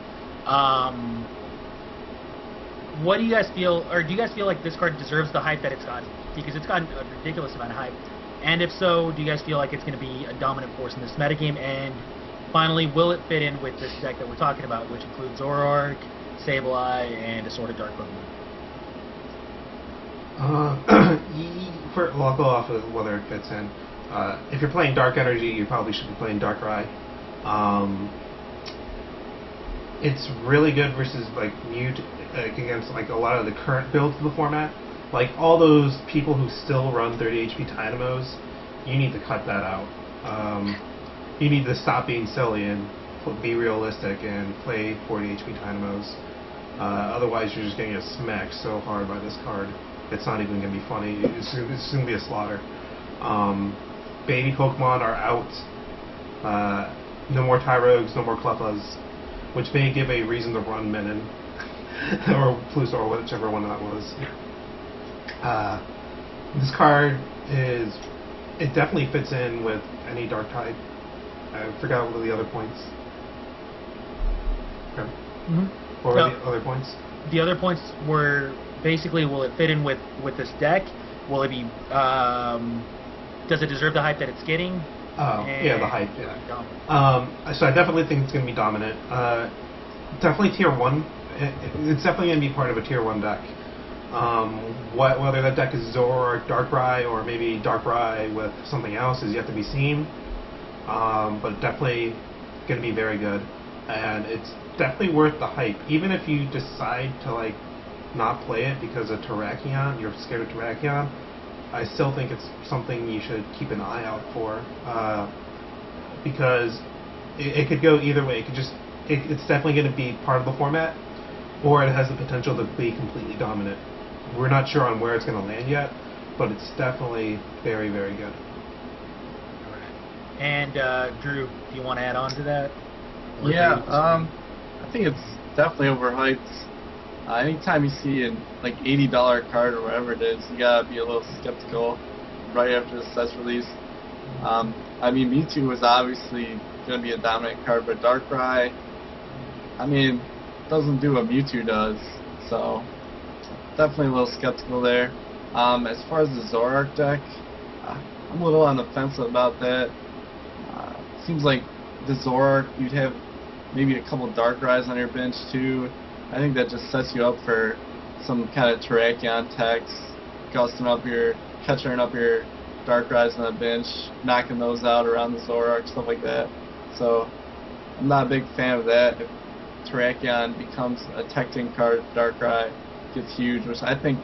What do you guys feel, or do you guys feel like this card deserves the hype that it's gotten? Because it's gotten a ridiculous amount of hype. And if so, do you guys feel like it's going to be a dominant force in this metagame? And finally, will it fit in with this deck that we're talking about, which includes Zoroark, Sableye, and Assorted Dark Pokemon? I'll go off of whether it fits in. If you're playing Dark Energy, you probably should be playing Darkrai. It's really good versus like against like a lot of the current builds of the format. Like all those people who still run 30 HP Dynamos, you need to cut that out. You need to stop being silly and be realistic and play 40 HP Dynamos. Otherwise, you're just getting smacked so hard by this card. It's not even going to be funny. It's going to be a slaughter. Baby Pokemon are out. No more Tyrogues, no more Clefas, which may give a reason to run Menon or Plusar, or whichever one that was. This card it definitely fits in with any Dark type. I forgot what were the other points. Okay. Mm-hmm. What were the other points? The other points were basically, will it fit in with this deck? Will it be, does it deserve the hype that it's getting? Oh, yeah, the hype, yeah. So I definitely think it's going to be dominant. Definitely tier 1. It's definitely going to be part of a tier 1 deck. Whether that deck is Zoroark, Darkrai, or maybe Darkrai with something else is yet to be seen. But definitely going to be very good. And it's definitely worth the hype. Even if you decide to like not play it because of Terrakion, you're scared of Terrakion, I still think it's something you should keep an eye out for, because it could go either way. It's definitely going to be part of the format, or it has the potential to be completely dominant. We're not sure on where it's going to land yet, but it's definitely very, very good. And Drew, do you want to add on to that? Yeah, I think it's definitely overhyped. Anytime you see a like $80 card or whatever it is, you gotta be a little skeptical right after the set's release. I mean, Mewtwo was obviously gonna be a dominant card, but Darkrai, I mean, doesn't do what Mewtwo does. So definitely a little skeptical there. As far as the Zoroark deck, I'm a little on the fence about that. Seems like the Zoroark, you'd have maybe a couple Darkrai's on your bench too. I think that just sets you up for some kind of Terrakion techs, catching up your Darkrai's on the bench, knocking those out around the Zoroark, stuff like that. So I'm not a big fan of that. If Terrakion becomes a Tecting card, Darkrai gets huge, which I think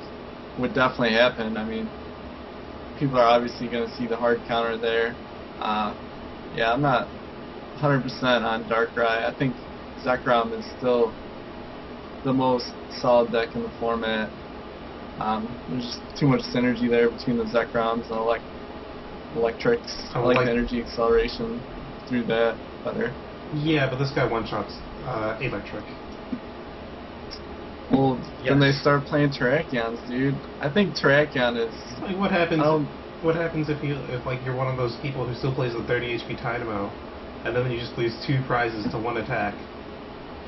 would definitely happen. I mean, people are obviously going to see the hard counter there. Yeah, I'm not 100% on Darkrai. I think Zekrom is still the most solid deck in the format. There's just too much synergy there between the Zekroms and Electrics. I like the energy acceleration through that better. Yeah, but this guy one-shots Electric. Well, then they start playing Terrakions, dude. I think Terrakion is... Like, what happens if you're one of those people who still plays the 30 HP Dynamo, and then you just lose 2 prizes to 1 attack?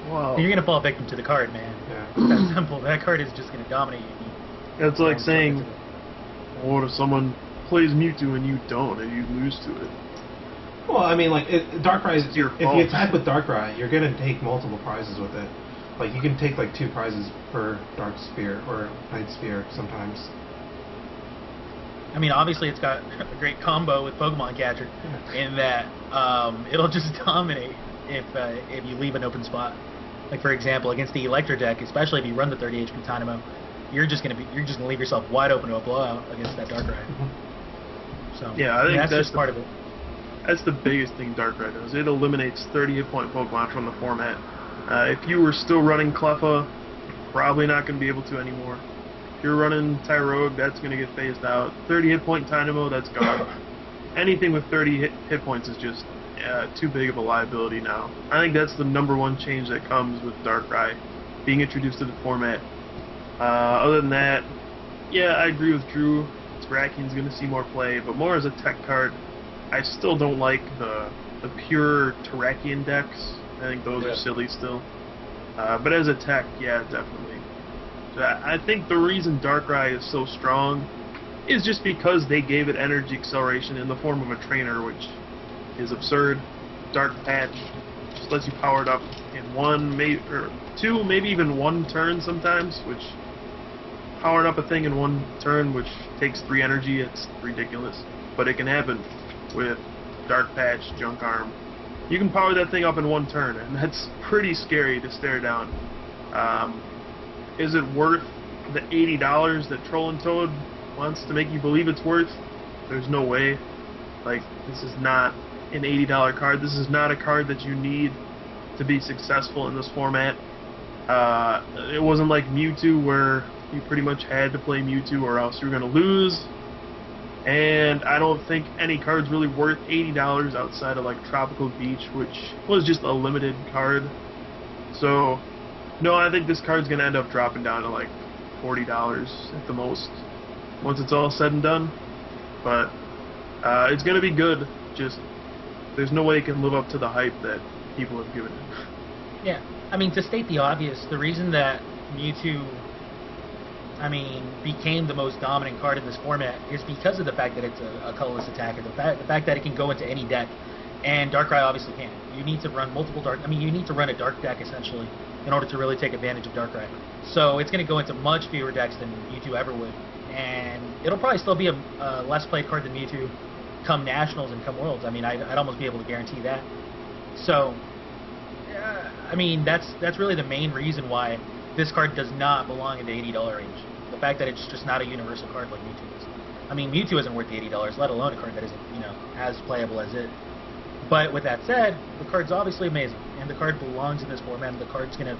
Wow. You're gonna fall victim to the card, man. Yeah. It's that simple. That card is just gonna dominate you. It's like saying, what if someone plays Mewtwo and you don't, and you lose to it? Well, I mean, like, Darkrai is... It's your If fault. you attack with Darkrai, you're gonna take multiple prizes with it. Like, you can take, like, 2 prizes per Dark Spear, or Night Spear, sometimes. I mean, obviously it's got a great combo with Pokemon Catcher in that it'll just dominate if you leave an open spot. Like, for example, against the Electro deck, especially if you run the 30 HP Dynamo, you're just gonna leave yourself wide open to a blowout against that Darkrai. So Yeah, I think that's just part of it. That's the biggest thing Darkrai does. It eliminates 30 hit point Pokemon from the format. If you were still running Cleffa, probably not going to be able to anymore. If you're running Tyrogue, that's going to get phased out. 30 hit point Dynamo, that's gone. Anything with 30 hit points is just too big of a liability now. I think that's the #1 change that comes with Darkrai being introduced to the format. Other than that, yeah, I agree with Drew. Terrakion's going to see more play, but more as a tech card. I still don't like the pure Terrakion decks. I think those are silly still. But as a tech, yeah, definitely. So I think the reason Darkrai is so strong is just because they gave it energy acceleration in the form of a trainer, which is absurd. Dark Patch just lets you power it up in 1, maybe, or 2, maybe even 1 turn sometimes, which powering up a thing in 1 turn, which takes 3 energy, it's ridiculous. But it can happen with Dark Patch, Junk Arm. You can power that thing up in 1 turn, and that's pretty scary to stare down. Is it worth the $80 that Troll Toad wants to make you believe it's worth? There's no way. Like, this is not an $80 card. This is not a card that you need to be successful in this format. It wasn't like Mewtwo where you pretty much had to play Mewtwo or else you were going to lose. And I don't think any card's really worth $80 outside of like Tropical Beach, which was just a limited card. So, no, I think this card's going to end up dropping down to like $40 at the most once it's all said and done. But it's going to be good, just there's no way it can live up to the hype that people have given it. Yeah, I mean, to state the obvious, the reason that Mewtwo, became the most dominant card in this format is because of the fact that it's a colorless attacker, the fact that it can go into any deck, and Darkrai obviously can. You need to run you need to run a dark deck, essentially, in order to really take advantage of Darkrai. So it's going to go into much fewer decks than Mewtwo ever would, and it'll probably still be a less played card than Mewtwo come Nationals and come Worlds. I'd almost be able to guarantee that. So, that's really the main reason why this card does not belong in the $80 range. The fact that it's just not a universal card like Mewtwo is. Mewtwo isn't worth the $80, let alone a card that isn't, as playable as it. But with that said, the card's obviously amazing, and the card belongs in this format, and the card's going to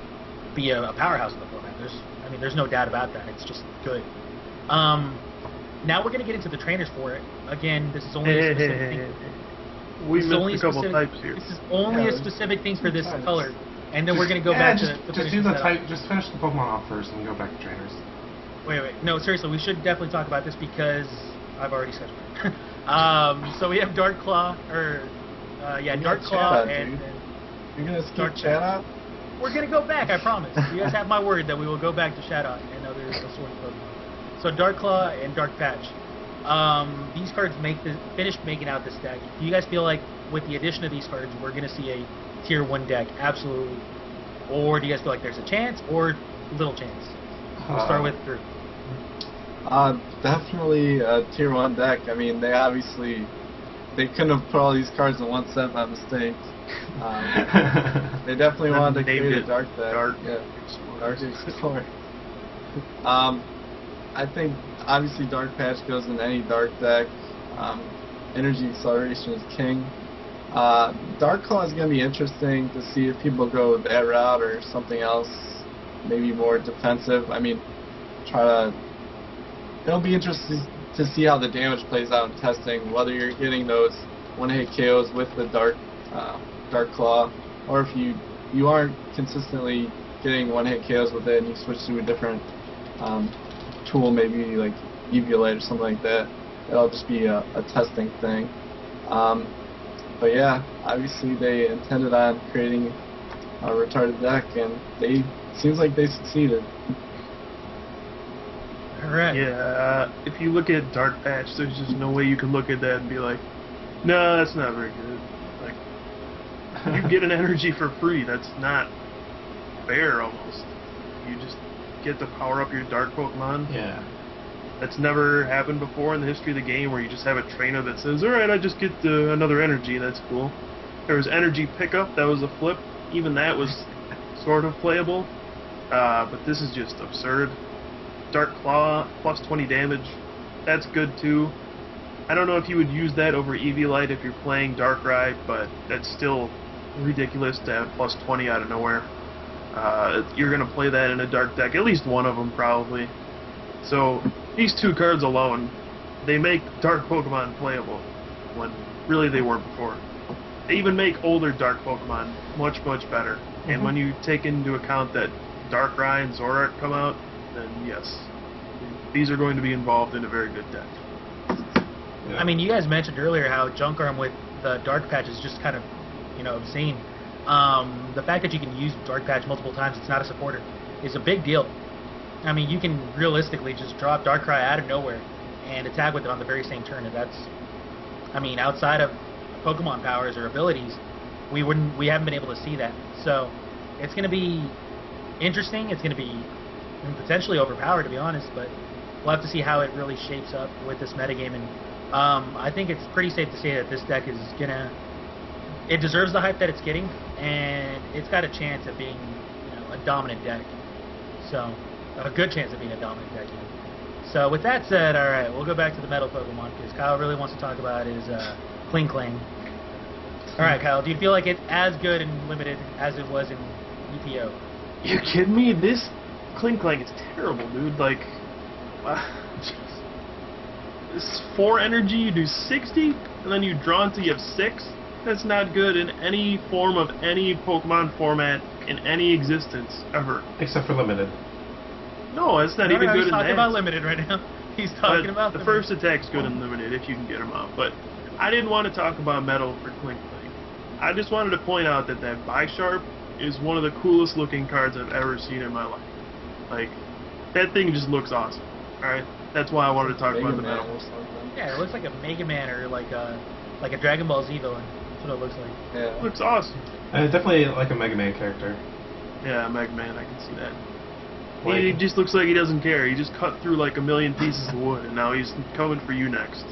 be a powerhouse in the format. There's no doubt about that. It's just good. Now we're going to get into the trainers for it. Again, this is only a specific thing. We missed a couple types here. This is only a specific thing for this color, and then we're going to go back to just do the type. Just finish the Pokemon off first, and go back to trainers. Wait. No, seriously, we should definitely talk about this because I've already said it. So we have Dark Claw, Dark Claw, and you're gonna skip chat out? We're gonna go back, I promise. You guys have my word that we will go back to Shadowing and other assorted Pokemon. So Dark Claw and Dark Patch. These cards finished making out this deck. Do you guys feel like with the addition of these cards, we're gonna see a Tier 1 deck? Absolutely. Or do you guys feel like there's a chance or little chance? We'll start with Drew. Definitely a Tier 1 deck. I mean, they couldn't have put all these cards in one set by mistake. They definitely wanted to create a dark deck. Dark Explorer. I think obviously Dark Patch goes in any dark deck. Energy Acceleration is king. Dark Claw is going to be interesting to see if people go that route or something else, maybe more defensive. I mean, it'll be interesting to see how the damage plays out in testing, whether you're getting those one-hit KOs with the Dark Claw, or if you aren't consistently getting one-hit KOs with it and you switch to a different tool, maybe like Eviolite or something like that. It'll just be a testing thing. But yeah, obviously they intended on creating a retarded deck, and seems like they succeeded. Alright. Yeah, if you look at Dark Patch, there's just no way you can look at that and be like, no, that's not very good. Like, you get an energy for free. That's not fair, almost. You just get to power up your Dark Pokemon. Yeah. That's never happened before in the history of the game, where you just have a trainer that says, alright, I just get another energy, that's cool. There was energy pickup, that was a flip. Even that was sort of playable. But this is just absurd. Dark Claw, plus 20 damage, that's good too. I don't know if you would use that over Eviolite if you're playing Darkrai, but that's still ridiculous to have plus 20 out of nowhere. You're going to play that in a dark deck, at least one of them probably. So these two cards alone, they make dark Pokemon playable, when really they were before. They even make older dark Pokemon much, much better. And when you take into account that Darkrai and Zoroark come out, then yes, these are going to be involved in a very good deck. Yeah. I mean, you guys mentioned earlier how Junk Arm with the Dark Patch is just kind of, obscene. The fact that you can use Dark Patch multiple times, it's not a supporter, is a big deal. I mean, you can realistically just drop Darkrai out of nowhere and attack with it on the very same turn. And that's, I mean, outside of Pokemon powers or abilities, we haven't been able to see that. So it's going to be interesting. It's going to be potentially overpowered, to be honest, but we'll have to see how it really shapes up with this metagame. And I think it's pretty safe to say that this deck is it deserves the hype that it's getting, and it's got a chance of being, a dominant deck. So, a good chance of being a dominant deck. So, with that said, all right, we'll go back to the metal Pokemon, because Kyle really wants to talk about his Kling Kling. All right, Kyle, do you feel like it's as good and limited as it was in EPO? You kidding me? This Kling Klang is terrible, dude. Like, jeez. This 4 energy, you do 60, and then you draw until you have 6. That's not good in any form of any Pokemon format in any existence ever. Except for limited. No, it's not even good in he's talking that. about limited right now. He's talking about the first attack's good in limited if you can get him out. But I didn't want to talk about metal for Kling Klang. I just wanted to point out that Bisharp is one of the coolest looking cards I've ever seen in my life. Like, that thing just looks awesome. Alright? That's why I wanted to talk about the metal. Yeah, it looks like a Mega Man or like a Dragon Ball Z villain. That's what it looks like. Yeah. It looks awesome. Definitely like a Mega Man character. Yeah, Mega Man, I can see that. Like, He just looks like he doesn't care. He just cut through like a million pieces of wood, and now he's coming for you next.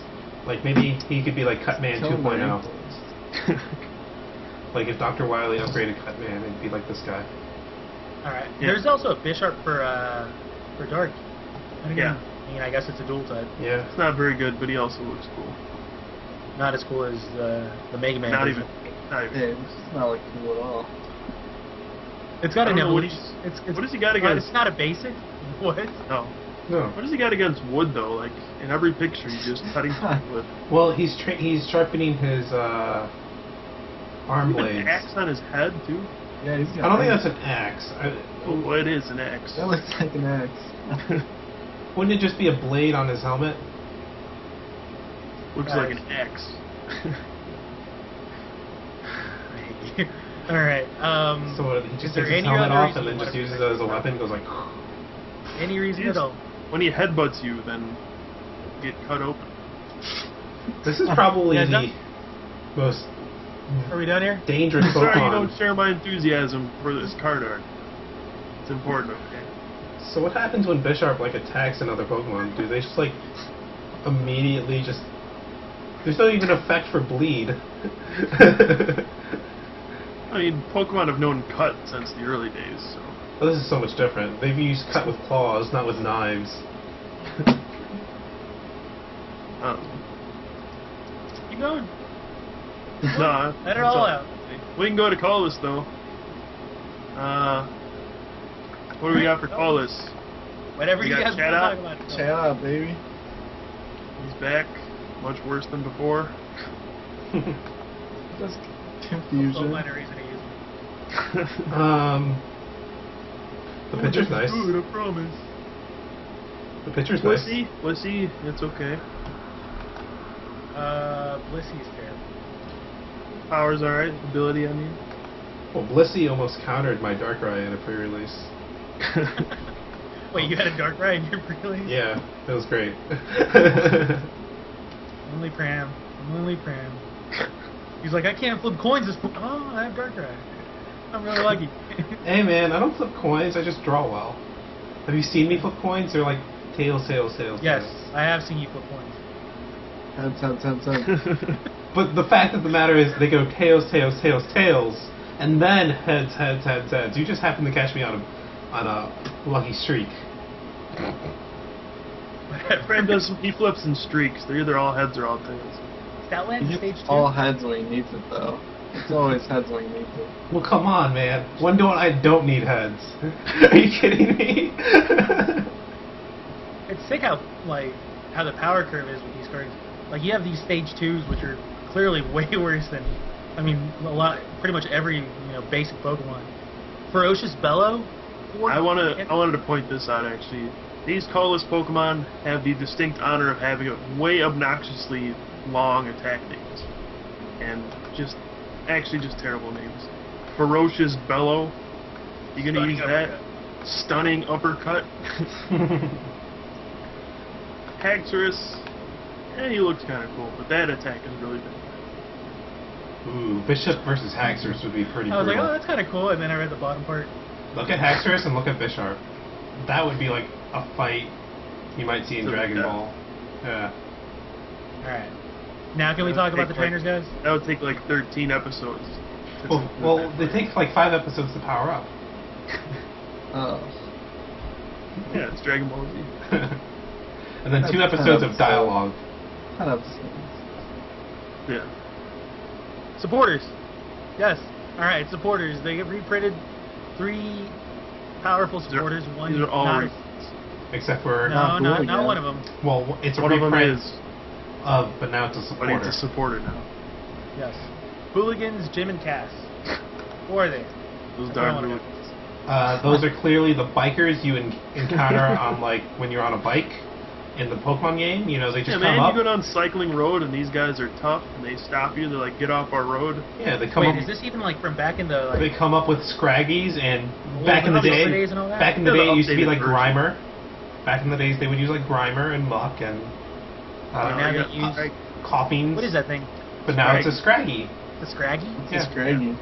Like maybe he could be like Cutman 2.0. Like if Dr. Wily upgraded Cutman, it'd be like this guy. Alright. Yeah. There's also a Bisharp for Dark. Yeah. I mean, I guess it's a dual type. Yeah. It's not very good, but he also looks cool. Not as cool as the Mega Man. Not version. even. Not even. Yeah, it's not like cool at all. It's got I an don't know what evolution. what does he got against? It's not a basic. What? No. No. What does he got against wood though? Like in every picture, he's just cutting wood. Well, he's sharpening his arm blades. An axe on his head too. Yeah, he's got I don't think that's an axe. Oh, it is an axe. That looks like an axe. Wouldn't it just be a blade on his helmet? Looks like an axe. All right. So what, he is just there takes his any helmet other off and then reason just you uses wanna it as a weapon, goes like... Any reason at all? When he headbutts you, then get cut open. This is probably Yeah, the most Are we done here? dangerous I'm sorry you Pokemon. don't share my enthusiasm for this card art. It's important, okay? So what happens when Bisharp like attacks another Pokemon? Do they just like immediately just... There's not even effect for bleed. I mean, Pokemon have known cut since the early days, so... Well, this is so much different. They've used cut with claws, not with knives. Keep going. Nah, Let it all out. we can go to Callis, though. What do we got for Callis? Whatever We you got guys want to Chat talk Out? about. Chat out, baby. He's back. Much worse than before. That's Don't confusion. find a reason to use it. The picture's nice. Good, I promise. The picture's nice. Blissey, it's okay. Blissy's terrible. Power's alright. Ability, I mean. Well, Blissey almost countered my Darkrai in a pre-release. Wait, you had a Darkrai in your pre-release? Yeah, that was great. Only Pram. Only Pram. He's like, I can't flip coins this point. Oh, I have Darkrai. I'm really lucky. Hey man, I don't flip coins, I just draw well. Have you seen me flip coins? They're like tails, tails, tails. Yes, tails. I have seen you flip coins. Heads. But the fact of the matter is, they go tails, tails, tails, tails, and then heads, heads, heads, heads. You just happen to catch me on a lucky streak. Pram does, he flips in streaks. They're either all heads or all tails. Statland He stage gets 2? all heads when he needs it, though. It's always heads when he needs it. Well, come on, man. When don't I don't need heads? Are you kidding me? It's sick how the power curve is with these cards. Like, you have these stage 2s, which are clearly way worse than, I mean, pretty much every, basic Pokemon. Ferocious Bellow? I wanted to point this out, actually. These colorless Pokemon have the distinct honor of having way obnoxiously long attack names. And just terrible names. Ferocious Bellow. You gonna Stunning use that? uppercut. Stunning Uppercut. Haxorus. He looks kind of cool, but that attack is really bad. Ooh, Bishop versus Haxorus would be pretty I was like, brutal. oh, that's kind of cool, and then I read the bottom part. Look at Haxorus and look at Bisharp. That would be like a fight you might see in Dragon Yeah. Ball. Yeah. Alright. Now can we talk about the trainers, guys? That would take like 13 episodes. Well, they take like 5 episodes to power up. Oh. Yeah, it's Dragon Ball Z. And then 2 episodes of dialogue. Kind of. Yeah. Supporters. Yes. Alright, supporters. They get reprinted 3 powerful supporters. One These are all not, Except for... no, not Hooligan. one of them. Well, it's a One of them reprint is, of, but now it's a but supporter. it's a supporter now. Yes. Hooligans, Jim, and Cass. Who are they? Those That's darn what I wanna hooligans. Those are clearly the bikers you encounter on, like, when you're on a bike in the Pokemon game. You know, they just Yeah, come man, up. you go down cycling road and these guys are tough and they stop you. They're like, get off our road. Yeah, they come Wait, up. is this even like from back in the They come up with Scraggies, and back in the Update day, days and all that? back in the They're day, the it used to be updated like version. Grimer. Back in the days, they would use like Grimer and Muck and now I they got- use Coffeens. what is that thing? But now it's a Scraggy. The Scraggy? It's Yeah. just Craigie.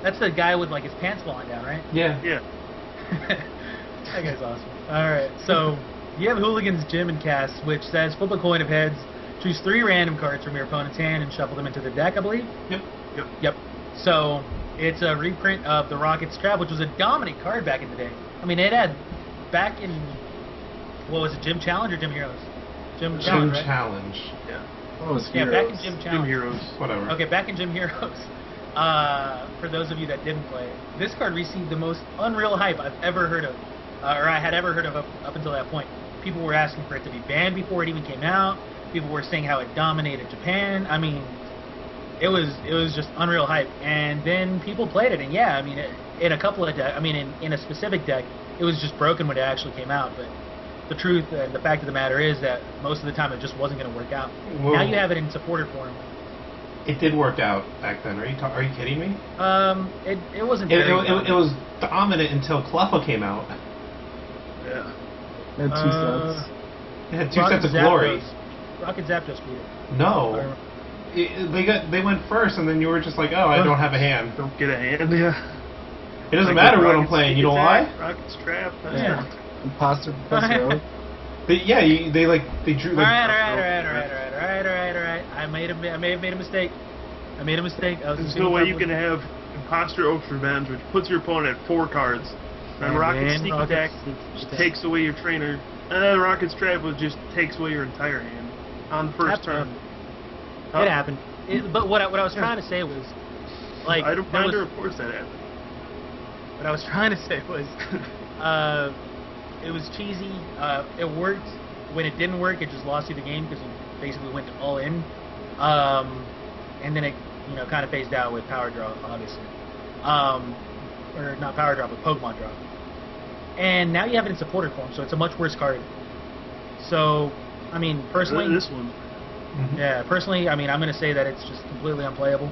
That's the guy with like his pants falling down, right? Yeah. Yeah. That guy's awesome. Alright, so you have Hooligans, Jim, and Cass, which says flip a coin of heads, choose 3 random cards from your opponent's hand, and shuffle them into the deck, I believe. Yep. Yep. So it's a reprint of the Rocket Strap, which was a dominant card back in the day. I mean, it had back in, what was it, Gym Challenge or Gym Heroes? Gym Challenge, right? Challenge. Yeah. What was Yeah, Heroes? back in Gym Gym Challenge. Heroes. Whatever. Okay, back in Gym Heroes. For those of you that didn't play, this card received the most unreal hype I've ever heard of, or I had ever heard of up until that point. People were asking for it to be banned before it even came out. People were saying how it dominated Japan. I mean, it was just unreal hype. And then people played it, and yeah, I mean, in a couple of in a specific deck, it was just broken when it actually came out. But the truth and the fact of the matter is that most of the time it just wasn't going to work out. Whoa. Now you have it in supporter form. It did work out back then. Are you kidding me? It wasn't. It was dominant until Cleffa came out. Yeah. Had 2 sets. It had 2 sets of glory. Rocket Zapdos beat it. No. They went first, and then you were just like, oh, I don't have a hand. Don't get a hand, yeah. It doesn't matter what I'm playing. You know why? Rocket's Trap. Yeah. Imposter Professor Oak. They drew like. Alright. I may have made a mistake. There's no way you can have Imposter Oak's Revenge, which puts your opponent at 4 cards. And Rocket's Sneak Attack just takes away your trainer. And then Rocket's Trap just takes away your entire hand on the first turn. It happened. But what I was trying to say was, like, Item Finder, of course that happened. What I was trying to say was, it was cheesy. It worked. When it didn't work, it just lost you the game because you basically went all in. And then it, kind of phased out with Power Draw, obviously. Or not Power Draw, but Pokemon Draw. And now you have it in supporter form, so it's a much worse card. So, I mean, personally, this one. Yeah, personally, I mean, I'm going to say that it's just completely unplayable.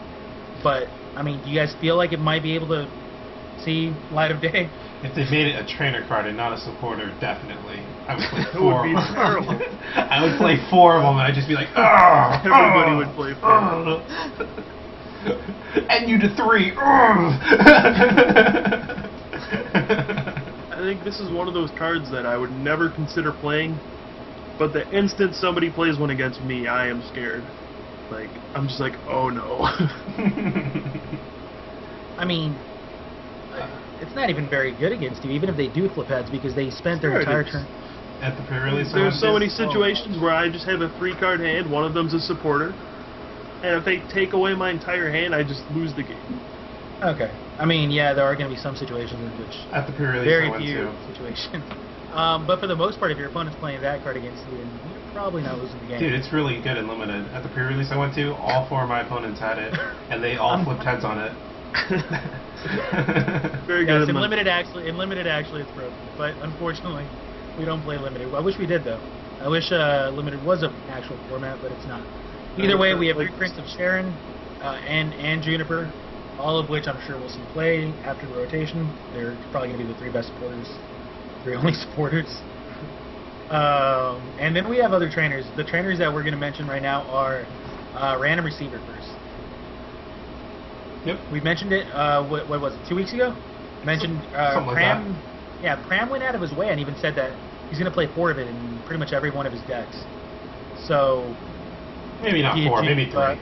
But, I mean, do you guys feel like it might be able to see light of day? If they made it a trainer card and not a supporter, definitely. I would play It 4 would be of them. terrible. I would play 4 of them, and I'd just be like, oh, Everybody would play 4. And you to 3. I think this is one of those cards that I would never consider playing, but the instant somebody plays one against me, I am scared. Like, I'm just like, oh no. I mean, it's not even very good against you, even if they do flip heads, because they spent their entire turn. At the pre-release, there's so many situations where I just have a 3-card hand, one of them's a supporter, and if they take away my entire hand, I just lose the game. Okay. I mean, yeah, there are going to be some situations in which... At the pre-release, very few situations. But for the most part, if your opponent's playing that card against you, then you're probably not losing the game. Dude, it's really good and limited. At the pre-release I went to, all 4 of my opponents had it, and they all flipped heads on it. Very good. Yes, in limited actually, it's broken. But unfortunately, we don't play limited. I wish we did, though. I wish limited was an actual format, but it's not. Either way, we have reprints of Sharon and Juniper, all of which I'm sure we'll see play after the rotation. They're probably going to be the 3 best supporters, 3 only supporters. And then we have other trainers. The trainers that we're going to mention right now are Random Receiver first. Yep. We mentioned it, what was it, 2 weeks ago? Mentioned Pram. Like yeah, Pram went out of his way and even said that he's going to play 4 of it in pretty much every one of his decks. So... Maybe not 4, maybe 3.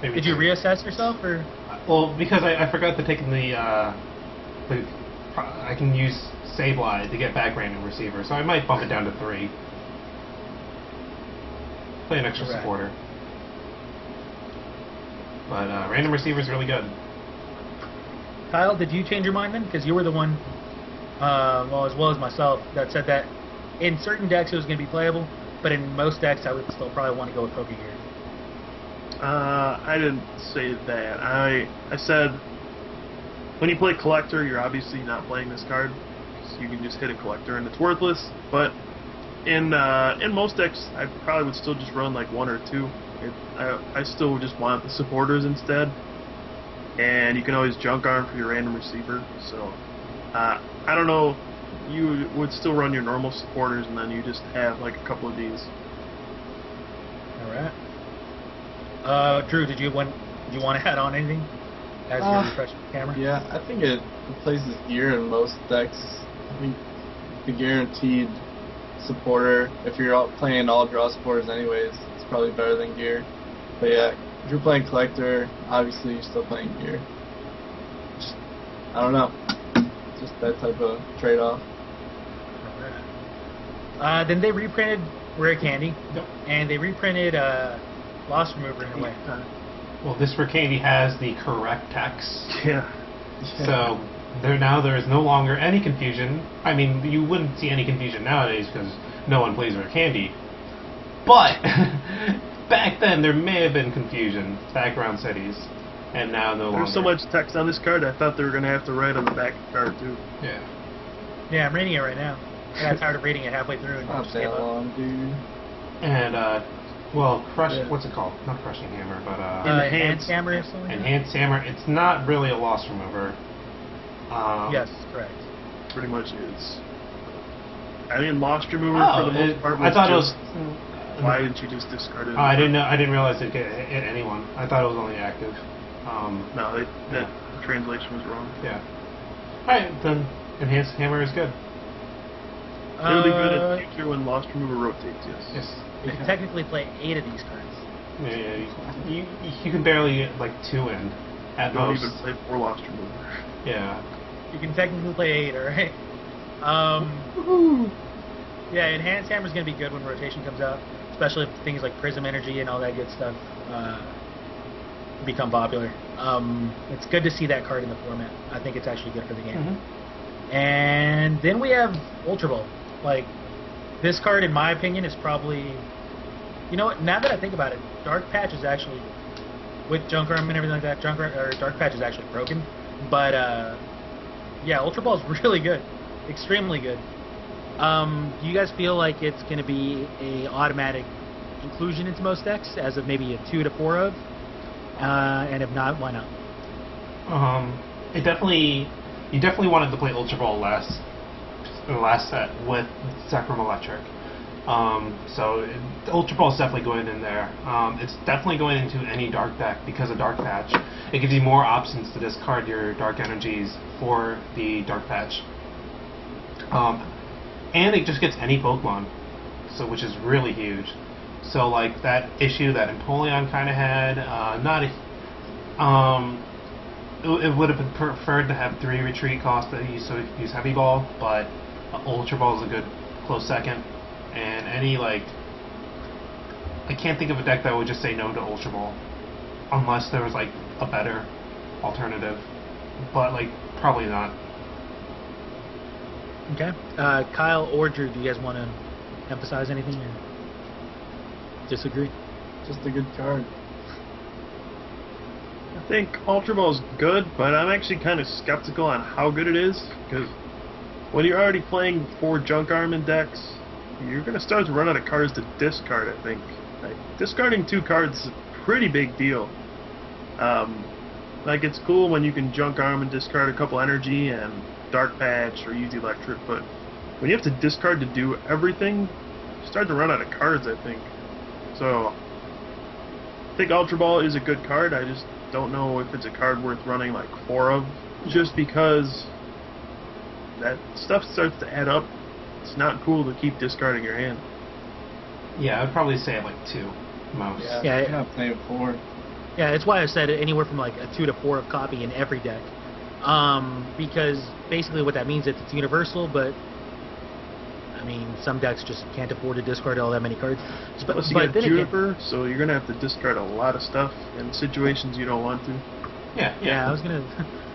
Maybe did 3. you reassess yourself, or...? Well, because I forgot to take the I can use Sableye to get back Random Receiver, so I might bump it down to 3. Play an extra supporter. But Random Receiver is really good. Kyle, did you change your mind then? Because you were the one, well, as well as myself, that said that in certain decks it was going to be playable, but in most decks I would still probably want to go with Pooka Gear. I didn't say that. I said when you play Collector, you're obviously not playing this card, so you can just hit a Collector and it's worthless. But in most decks, I probably would still just run like 1 or 2. I still just want the supporters instead, and you can always Junk Arm for your Random Receiver. So I don't know. You would still run your normal supporters, and then you just have like a couple of these. All right. Drew, did you want to add on anything as you refresh the camera? Yeah, I think it replaces gear in most decks. I think the guaranteed supporter, if you're playing all draw supporters anyways, it's probably better than gear. But yeah, if you're playing collector, obviously you're still playing gear. I don't know. Just that type of trade-off. Alright. Then they reprinted Rare Candy, Yep. and they reprinted Lost Remover in a way. Well, this Rare Candy has the correct text. Yeah. So there is no longer any confusion. I mean, you wouldn't see any confusion nowadays because no one plays Rare Candy. But back then there may have been confusion back around cities, and now no longer. There's so much text on this card, I thought they were going to have to write on the back of the card too. Yeah. Yeah, I'm reading it right now. I got tired of reading it halfway through and Not just that gave up. long, dude. And Well, crush. Yeah. What's it called? Not crushing hammer, but Enhanced hammer or something? enhanced hammer. It's not really a loss remover. Yes, correct. Pretty much is. I mean, lost remover Oh, for the most part. I thought it was. Why didn't you just discard it? I didn't know. I didn't realize it could hit anyone. I thought it was only active. No, that translation was wrong. Yeah. All right, then enhanced hammer is good. It'll be good in the future when lost remover rotates. Yes. Yes. You can technically play 8 of these cards. Yeah, you can barely get like 2 in at Don't most. even play 4 lost remover. Yeah. You can technically play 8, alright? Yeah, Enhanced Hammer is going to be good when rotation comes out, especially if things like Prism Energy and all that good stuff become popular. It's good to see that card in the format. I think it's actually good for the game. Mm-hmm. And then we have Ultra Ball. Like, this card, in my opinion, is probably... You know what? Now that I think about it, Dark Patch is actually... With Junk Arm and everything like that, Dark Patch is actually broken. But, yeah, Ultra Ball is really good. Extremely good. Do you guys feel like it's going to be a automatic inclusion into most decks, as of maybe a 2 to 4 of? And if not, why not? You definitely wanted to play Ultra Ball in the last set with Crim Electric. So Ultra Ball is definitely going in there. It's definitely going into any dark deck because of Dark Patch. It gives you more options to discard your dark energies for the Dark Patch. And it just gets any Pokemon, so which is really huge. So like that issue that Empoleon kind of had, it would have been preferred to have 3 retreat costs that you so you could use Heavy Ball, but Ultra Ball is a good close second. And any like, I can't think of a deck that would just say no to Ultra Ball, unless there was like a better alternative, but like probably not. Okay. Kyle or Drew, do you guys want to emphasize anything or disagree? Just a good card. I think Ultra Ball is good, but I'm actually kind of skeptical on how good it is, because when you're already playing 4 Junk Arm in decks, you're going to start to run out of cards to discard, I think. Like, discarding 2 cards is a pretty big deal. Like, it's cool when you can Junk Arm and discard a couple energy and Dark Patch or use Electric, but when you have to discard to do everything, you start to run out of cards, I think. So, I think Ultra Ball is a good card. I just don't know if it's a card worth running like 4 of, just because that stuff starts to add up. It's not cool to keep discarding your hand. Yeah, I'd probably say like 2 most. Yeah, I'm not playing 4. Yeah, that's why I said anywhere from like a 2 to 4 of copy in every deck. Because basically what that means is it's universal, but I mean, some decks just can't afford to discard all that many cards. Plus you got Juniper, so you're going to have to discard a lot of stuff in situations you don't want to. Yeah, I was going to...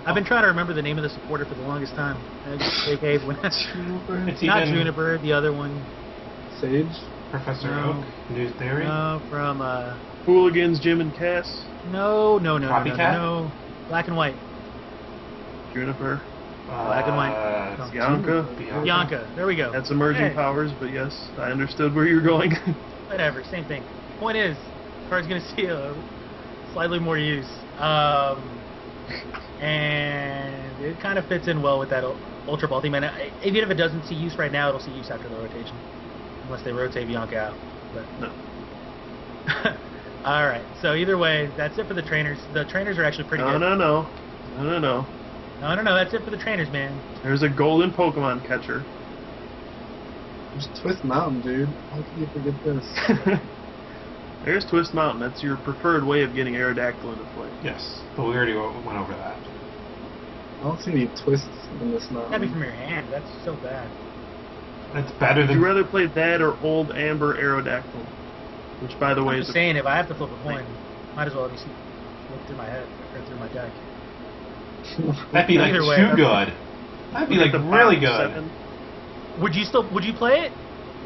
I've been trying to remember the name of the supporter for the longest time. It's not Juniper, the other one. Sage? Professor No. Oak, New Theory? No, from... Hooligans, Jim and Cass, No. Copycat? Black and White. Juniper, Black and White. Bianca. There we go. That's emerging Hey. powers, but yes, I understood where you were going. Whatever, same thing. Point is, the card's going to see a slightly more use. And it kind of fits in well with that Ultra Ball theme. And even if it doesn't see use right now, it'll see use after the rotation. Unless they rotate Bianca out. But No. Alright, so either way, that's it for the trainers. The trainers are actually pretty good. No, That's it for the trainers, man. There's a golden Pokemon catcher. Just Twist Mountain, dude. How can you forget this? There's Twist Mountain. That's your preferred way of getting Aerodactyl into play. Yes, but we already went over that. I don't see any twists in this mountain. That'd be from your hand. That's so bad. That's better Would than... you rather play that or Old Amber Aerodactyl? Which, by the way, I'm is just saying, if I have to flip a coin, might as well at least look through my head or through my deck. That'd be like Either way, too good. That'd be like really good. 7. Would you play it?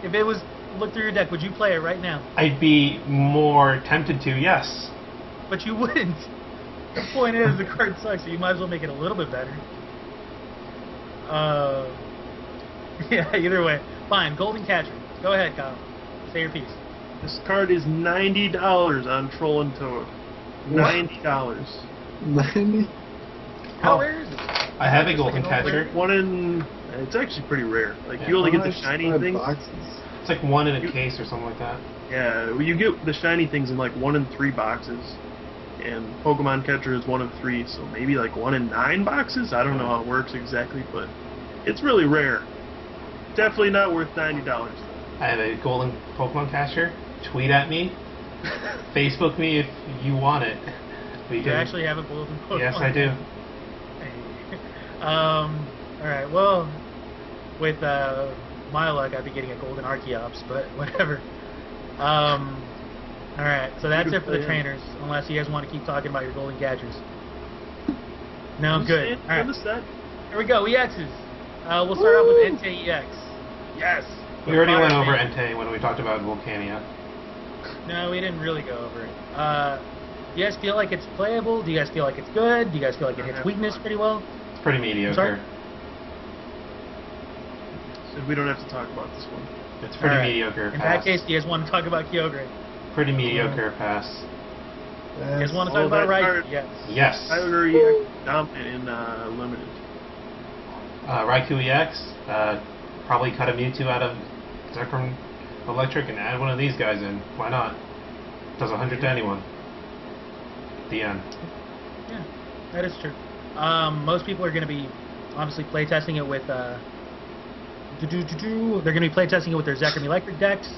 If it was look through your deck, would you play it right now? I'd be more tempted to, yes. But you wouldn't. The point is, the card sucks, so you might as well make it a little bit better. Yeah, either way. Fine, Golden Catcher. Go ahead, Kyle. Say your piece. This card is $90 on Troll and Toad. $90. 90? How rare is it? I have a golden catcher. Like one in. It's actually pretty rare. Like Yeah. you only get How the much? shiny 5 things. boxes. It's like one in a case or something like that. Yeah, well, you get the shiny things in like 1 in 3 boxes, and Pokemon Catcher is 1 in 3, so maybe like 1 in 9 boxes. I don't know how it works exactly, but it's really rare. Definitely not worth $90. I have a golden Pokemon catcher. Tweet at me. Facebook me if you want it. We You do. actually have a golden Pokemon. Yes, I do. Alright, well, with my luck, I'd be getting a golden Archeops, but whatever. Alright, so that's it for the trainers, unless you guys want to keep talking about your golden catchers. No, I'm good. Alright, here we go, EXs. We'll start off with Entei EX. Yes! We already went over Fire Entei when we talked about Volcania. No, we didn't really go over it. Do you guys feel like it's playable? Do you guys feel like it's good? Do you guys feel like it hits weakness pretty well? It's pretty mediocre. So we don't have to talk about this one. It's pretty Alright. mediocre. In Pass. that case, do you guys want to talk about Kyogre? Pretty mediocre pass. You guys want to Oh, talk about that Raikou? card- Yes. Yes. Tyler EX dominant in limited. Raikou EX. Probably cut a Mewtwo out of Zekrom Electric and add one of these guys in. Why not? Does 100 to anyone. The end. Yeah, that is true. Most people are going to be obviously playtesting it with they're going to be playtesting it with their Zekrom Electric decks.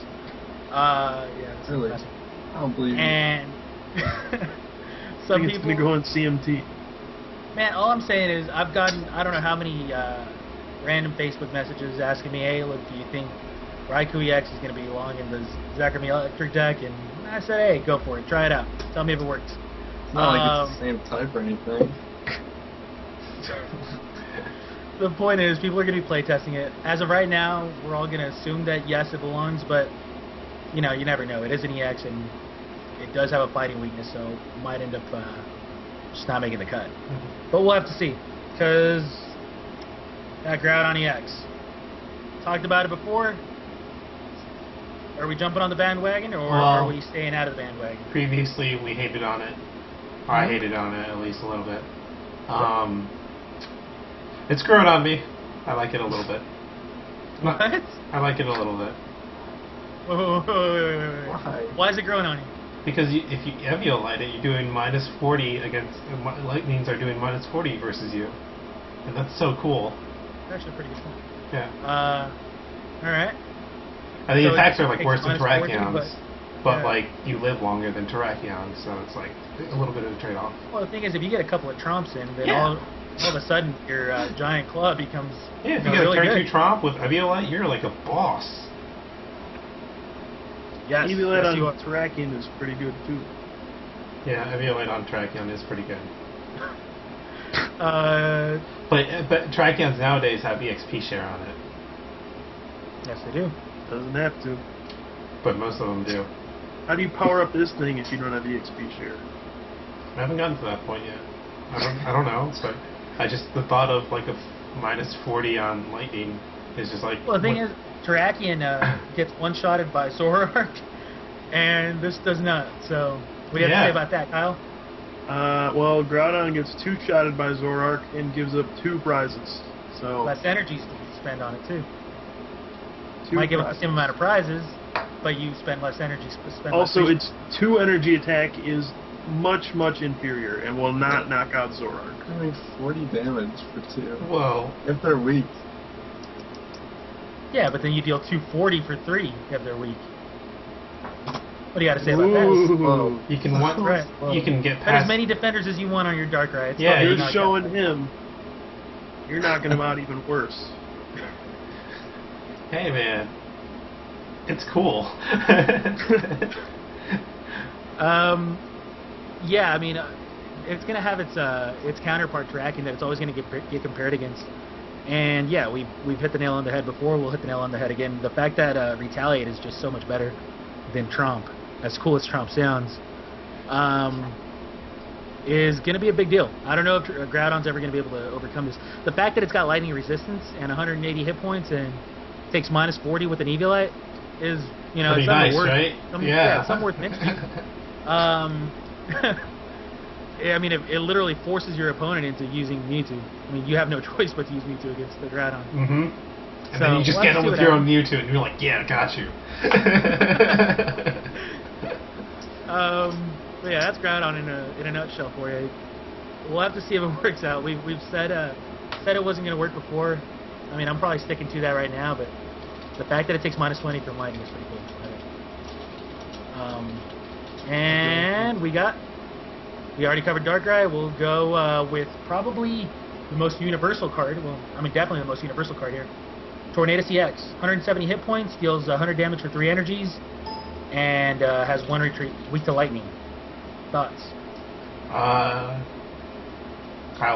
Yeah, that's Really? impressive. I don't believe you. And I some think it's people, gonna go in CMT. man, all I'm saying is I've gotten I don't know how many random Facebook messages asking me, hey, look, do you think Raikou EX is going to be long in the Zekrom Electric deck? And I said, hey, go for it, try it out, tell me if it works. It's not like it's the same type or anything. The point is, people are going to be playtesting it. As of right now, we're all going to assume that yes, it belongs, but you know, you never know. It is an EX, and it does have a fighting weakness, so it might end up just not making the cut. But we'll have to see, because that Groudon EX. Talked about it before. Are we jumping on the bandwagon, or are we staying out of the bandwagon? Previously, we hated on it. Or I hated on it at least a little bit. It's growing on me. I like it a little bit. What? I like it a little bit. Wait. Why? Why is it growing on you? Because if you Eviolite it, you're doing minus 40 against... Lightnings are doing minus 40 versus you. And that's so cool. It's actually a pretty good point. Yeah. Alright. And the So attacks it are like takes worse than minus 40, Terrakions. But yeah. like, you live longer than Terrakion, so it's like a little bit of a trade-off. Well, the thing is, if you get a couple of tromps in, then Yeah. all of a sudden your giant claw becomes Yeah, if you know, get really a turn good. 2 Tromp with Eviolite, you're like a boss. Yes. Eviolite yes, you on are. Terrakion is pretty good too. Yeah, Eviolite on Terrakion is pretty good. But Terrakions nowadays have EXP share on it. Yes, they do. Doesn't have to. But most of them do. How do you power up this thing if you don't have EXP share? I haven't gotten to that point yet. I don't know, but the thought of like a minus 40 on Lightning is just like... Well, the thing is, Terrakion gets one-shotted by Zoroark, and this does not. So, what do you have to say about that, Kyle? Well, Groudon gets 2-shotted by Zoroark and gives up 2 prizes. So Less energy to spend on it, too. 2 Might give up the prizes. same amount of prizes, but you spend less energy. Also, less its 2 energy attack is much inferior and will not knock out Zoroark. Only 40 damage for 2. Whoa. If they're weak. Yeah, but then you deal 240 for 3 if they're weak. What do you got to say about that? Ooh. You can Right. you can get Put past... as many defenders as you want on your Darkrai. It's Yeah, probably You're not showing gonna- him. You're knocking him out even worse. Hey man, it's cool. Yeah, I mean, it's gonna have its counterpart Terrakion that it's always gonna get compared against. And yeah, we've hit the nail on the head before. We'll hit the nail on the head again. The fact that Retaliate is just so much better than Tromp, as cool as Tromp sounds, is gonna be a big deal. I don't know if Groudon's ever gonna be able to overcome this. The fact that it's got lightning resistance and 180 hit points and takes minus 40 with an Eviolite, is, Pretty some nice, worth, right? some worth mentioning. I mean, it literally forces your opponent into using Mewtwo. I mean, you have no choice but to use Mewtwo against the Groudon. Mm-hmm. And So, then you just we'll get have them to with see your what own Mewtwo, and you're like, yeah, got you. But yeah, that's Groudon in a nutshell for you. We'll have to see if it works out. We've said it wasn't going to work before. I mean, I'm probably sticking to that right now, but the fact that it takes -20 from lightning is pretty cool. And we already covered Darkrai. We'll go with probably the most universal card. Well, I mean, definitely the most universal card here. Tornadus EX. 170 hit points, deals 100 damage for 3 energies, and has 1 retreat. Weak to lightning. Thoughts? Kyle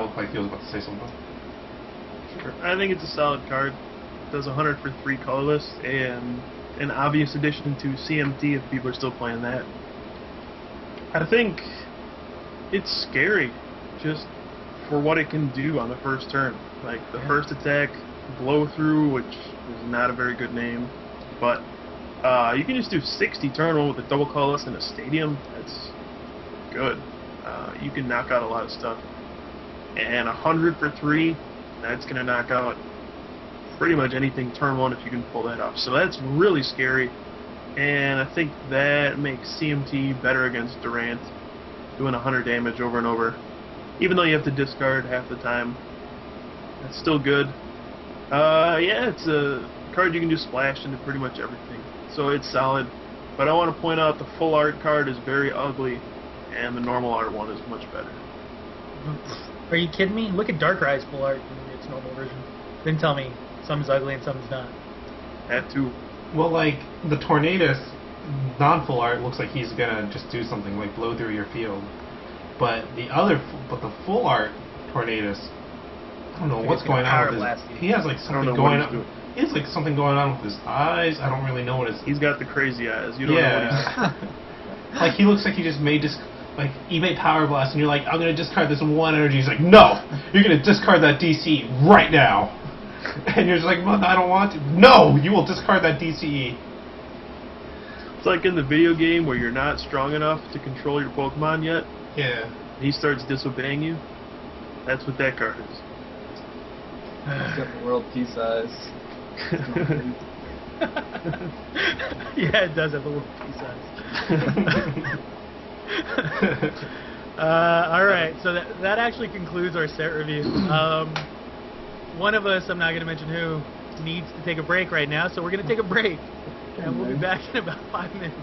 looked like he was about to say something. Sure. I think it's a solid card. Does 100 for 3 colorless, and an obvious addition to CMT if people are still playing that. I think it's scary just for what it can do on the first turn. Like the first attack, Blow Through, which is not a very good name, but you can just do 60 turn 1 with a double colorless in a stadium. That's good. You can knock out a lot of stuff. And 100 for 3, that's going to knock out pretty much anything turn 1 if you can pull that off. So that's really scary. And I think that makes CMT better against Durant, doing 100 damage over and over. Even though you have to discard half the time, that's still good. Yeah, it's a card you can just splash into pretty much everything. So it's solid. But I want to point out the full art card is very ugly, and the normal art one is much better. Are you kidding me? Look at Darkrai's full art in its normal version. Then tell me some's ugly and some's not. That too. Well, like, the Tornadus non-full art looks like he's gonna just do something like blow through your field. But the full art Tornadus, I don't know what's going on with his. He has like something going on. He has like something going on with his eyes. I don't really know what it's. He's got the crazy eyes. You don't know what he's doing. Like, he looks like he just made this. Like, he made Power Blast, and you're like, I'm gonna discard this 1 energy. He's like, no, you're gonna discard that DCE right now. And you're just like, well, I don't want to. No, you will discard that DCE. It's like in the video game where you're not strong enough to control your Pokemon yet. Yeah. He starts disobeying you. That's what that card is. He's got the world peace eyes. Yeah, it does have the world peace eyes. Alright, so that actually concludes our set review. One of us, I'm not going to mention who, needs to take a break right now, so we're going to take a break. And we'll be back in about 5 minutes.